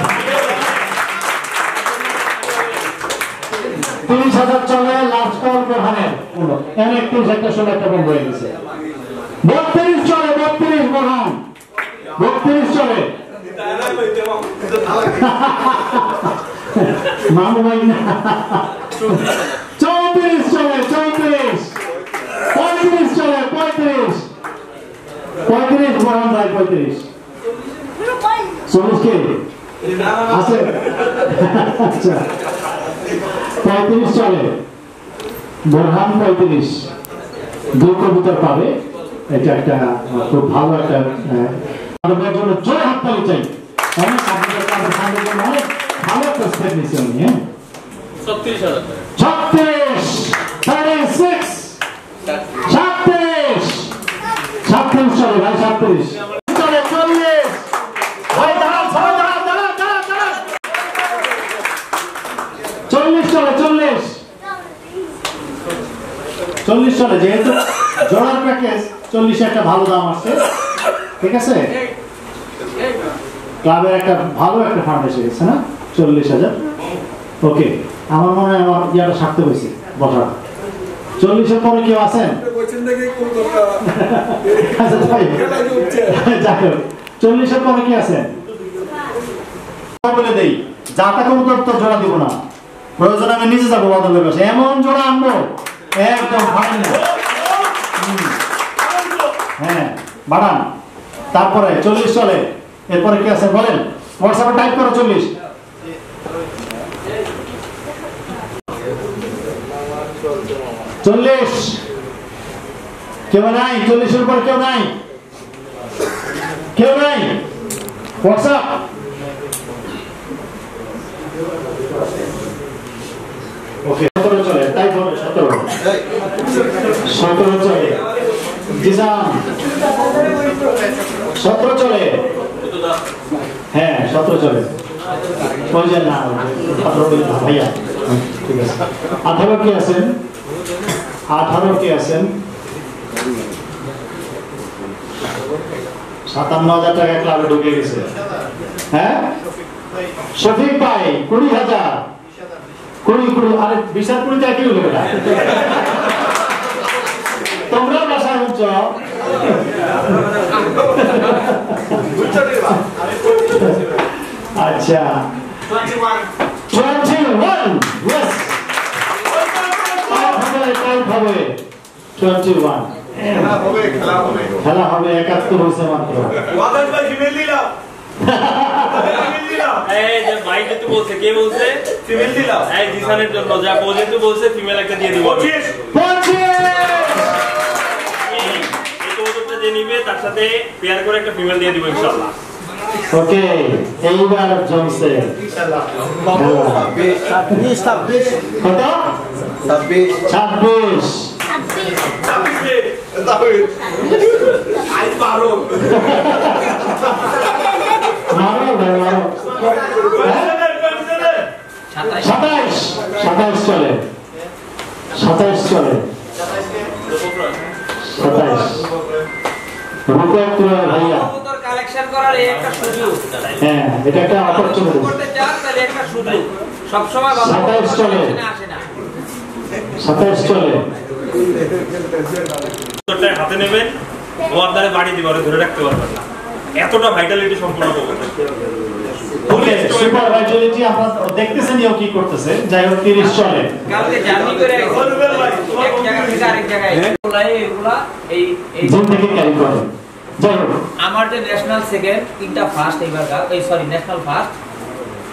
30,000 চলে। লাস্ট কল বোরহানের। এখানে 31 একটা বন্ধ হয়ে গেছে। 32 চলে। 32 বোরহান, 32 চলে। মামু ভাই না। 34 চলে। 34 35 চলে। 35 বোরহান ভাই। 35 40 কে আছে? আচ্ছা, 35 চলে। বোরহান 35 দুই কবুতর পাবে। এটা একটা খুব ভালো একটা আমাদের জন্য জোরে হাততালি চাই। অনেক আপনাদের জন্য অনেক ভালো একটা স্টেপ নিচ্ছি আমি। 36,000 36 36 37 চলে ভাই। 37 চলে। 40 ভাই, দাঁড়ান সবাই, দাঁড়ান দাঁড়ান দাঁড়ান দাঁড়ান। 40 চলে। 40 চলে। যেহেতু জোড়ার প্যাকেজ 40 একটা ভালো দাম আছে, ঠিক আছে? ক্লাবের একটা ভালো একটা ফান্ড এসে গেছে না? 40,000। ওকে, আমার মনে হয় আমার ইয়াটা সারতে হয়েছে বসার। 40-এর পরে কেউ আছেন? 40-এর পরে কি আছেন বলে দেই, যাতা কবুতর তো জোড়া দিব না, প্রয়োজন আমি নিচে যাবো বদলের পাশে, এমন জোড়া আনবো একদম ফাইন। হ্যাঁ বাড়ান, তারপরে 40 চলে, এরপরে কি আছে বলেন, হোয়াটসঅ্যাপে টাইপ করো 40। কেউ নাই 40-এর উপর, কেউ নাই, কেউ নাই হোয়াটসঅ্যাপ। ওকে 17 চলে, টাইপ হবে 17 চলে, জিজান 17 চলে, হ্যাঁ 17 চলে, প্রয়োজন না ভাইয়া, ঠিক আছে। 18 কি আছেন, 18 কি আছেন, 57,000 টাকা ক্লাবে ঢুকে গেছে। হ্যাঁ শফিক ভাই 20,000, 20 আরে 20 টাকা কি হলো বেটা, তোমরা বাসায় হচ্ছ। আচ্ছা 21, yes, 21 খেলা হবে, 71 হয়েছে মাত্র। এই যে ভাই যেহেতু বলছে, কে বলছে ফিমেল দিলাম, এই জিসানের জন্য যা ও যেহেতু বলছে ফিমেল একটা দিয়ে দিব। 25 এই কবুতরটা যে নিবে তার সাথে পেয়ার করে একটা ফিমেল দিয়ে দিব ইনশাআল্লাহ। ওকে এইবার জমছে ইনশাআল্লাহ। 26 কত 26 আই পারো মারো মারো 27 চলে, 27 চলে, 27 রূপক ভাইয়া কালেকশন করার এই একটা সুযোগ। হ্যাঁ এটা একটা অপরচুনিটি করতে চান তাহলে একটা সুযোগ, সব সময় 27 চলে, আসে না। 27 চলে, তোরটা হাতে নেবেন, ওর দ্বারা বাড়ি দিবে, ওরে ধরে রাখতে পারবেন না, এতটা ভাইটালিটি সম্পূর্ণ কবুতর। ওকে সুপার ভাইটালিটি আপনারা দেখতেছেন ও কি করতেছে। যাই হোক 30 চলে, কালকে জার্নি করে এক জায়গা থেকে আরেক জায়গায় এগুলা এই জিম থেকে ক্যারি করে। যাই হোক আমার যে ন্যাশনাল সেকেন্ড, 3টা ফার্স্ট এইবারকার, এই সরি ন্যাশনাল ফার্স্ট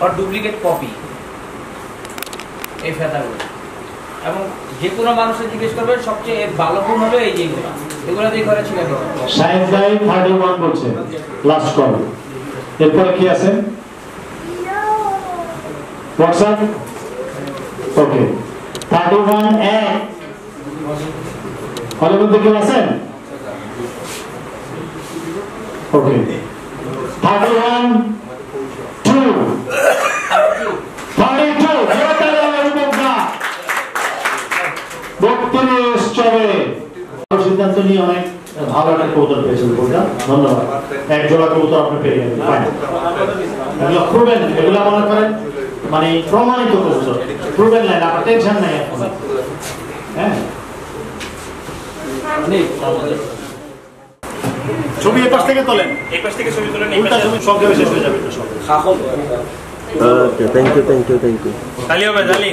আর ডুপ্লিকেট কপি এই ফেদারগুলো, এবং যে কোনো মানুষের জিজ্ঞেস করবেন সবচেয়ে ভালো গুণ হলো এই যেগুলো, এগুলো দিয়ে ঘরে ছিল। শাহিদ ভাই 31 বলছে লাস্ট কল, এরপরে কি আছে হোয়াটসঅ্যাপ। ওকে 31 এক কলের মধ্যে কেউ আছেন? ওকে 31 2 32 32 চলে। সিদ্ধান্ত নিয়ে অনেক ভালো একটা কবুতর পেয়েছেন, ধন্যবাদ। এক জোড়া কবুতর আপনি পেয়ে গেলেন, এগুলো প্রুভেন, এগুলো মনে করেন মানে প্রমাণিত কবুতর, প্রুভেন লাইন, আপনার টেনশন নাই এখন। হ্যাঁ ছবি এই পাশ থেকে তোলেন, এই পাশ থেকে ছবি তোলেন, এই উল্টা ছবি সংক্ষেপে শেষ হয়ে যাবে। Okay thank you thank you thank you. তালি হবে তালি।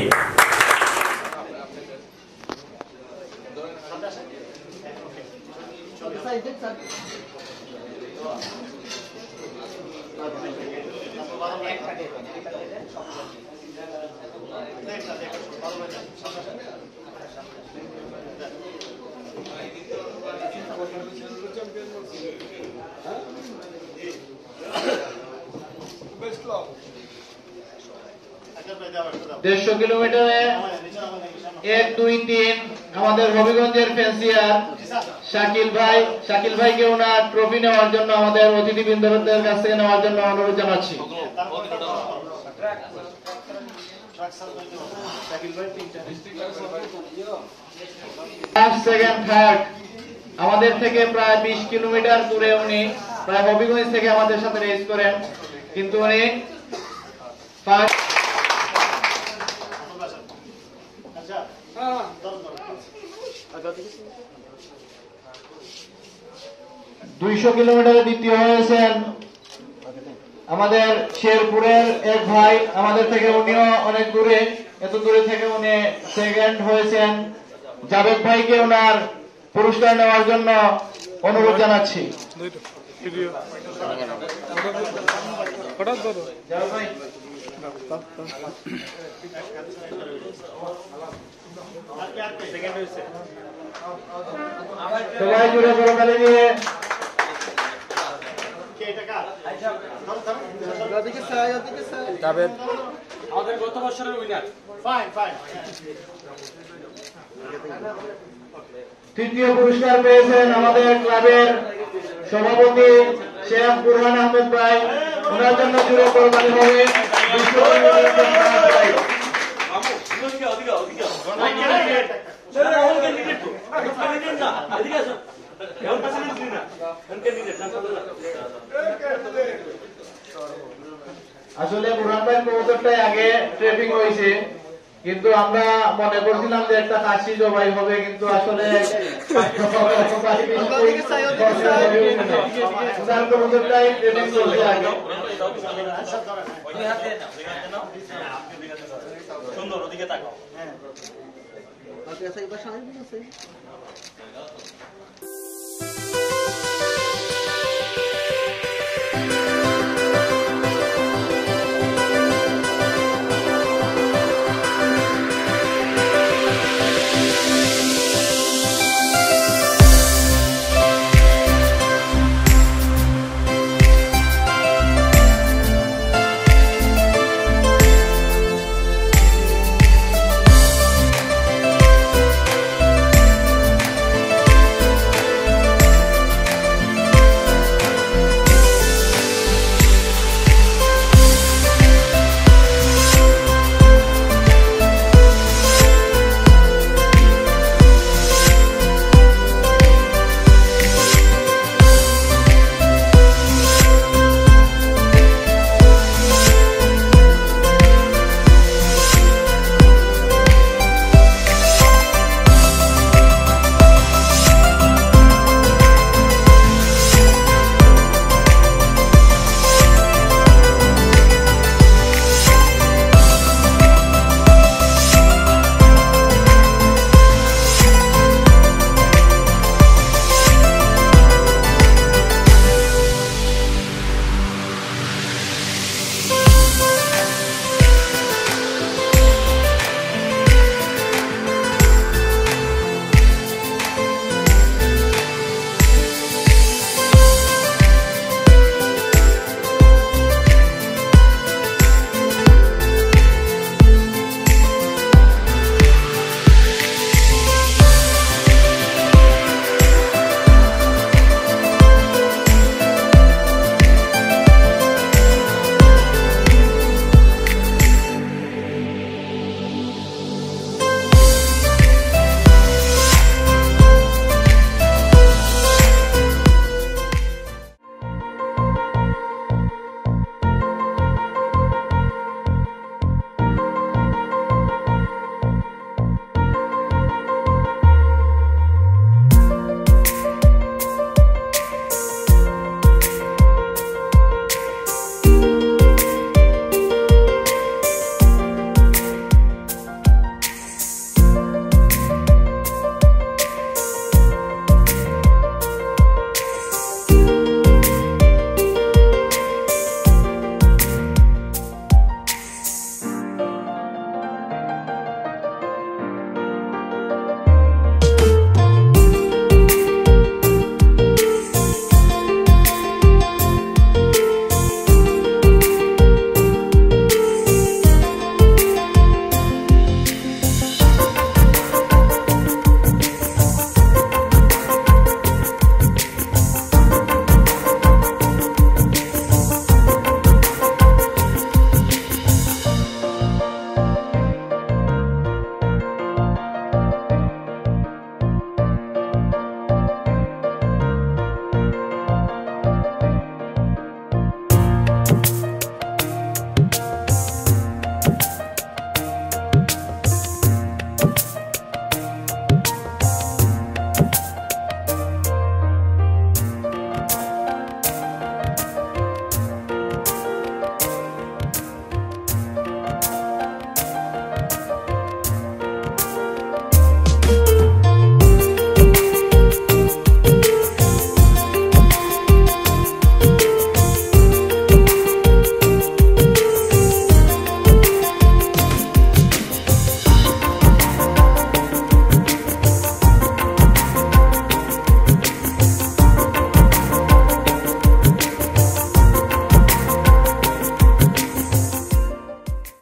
দেড়শো কিলোমিটারে 1 2 3 আমাদের হবিগঞ্জের ফেন্সিয়ার শাকিল ভাইকে ওনার ট্রফি নেওয়ার জন্য আমাদের অতিথিবৃন্দদের কাছ থেকে নেওয়ার জন্য অনুরোধ জানাচ্ছি। ফার্স্ট সেকেন্ড থার্ড আমাদের থেকে প্রায় 20 কিলোমিটার দূরে, উনি প্রায় হবিগঞ্জ থেকে আমাদের সাথে রেস করেন, কিন্তু উনি ফার্স্ট 200 কিলোমিটারে দ্বিতীয় হয়েছেন আমাদের শেরপুরের এক ভাই, আমাদের থেকে উনিও অনেক দূরে, এত দূরে থেকে উনি সেকেন্ড হয়েছেন। জাবেদ ভাইকে ওনার পুরস্কার নেওয়ার জন্য অনুরোধ জানাচ্ছি। সবাই জুড়ে করতালি দিয়ে আমাদের গত বছরের উইনার। তৃতীয় পুরস্কার পেয়েছেন আমাদের ক্লাবের সভাপতি শেখ বুরহান আহমেদ ভাই, ওনার জন্য জুড়ে করতালি হবে। আসলে বুরহান ভাই কবুতরটাই আগে ট্রেপিং হয়েছে, কিন্তু আমরা মনে করছিলাম যে একটা খাসি জবাই হবে, কিন্তু আসলে কবুতরটাই ট্রেপিং করছে আগে। সুন্দর, ওদিকে তাকাও।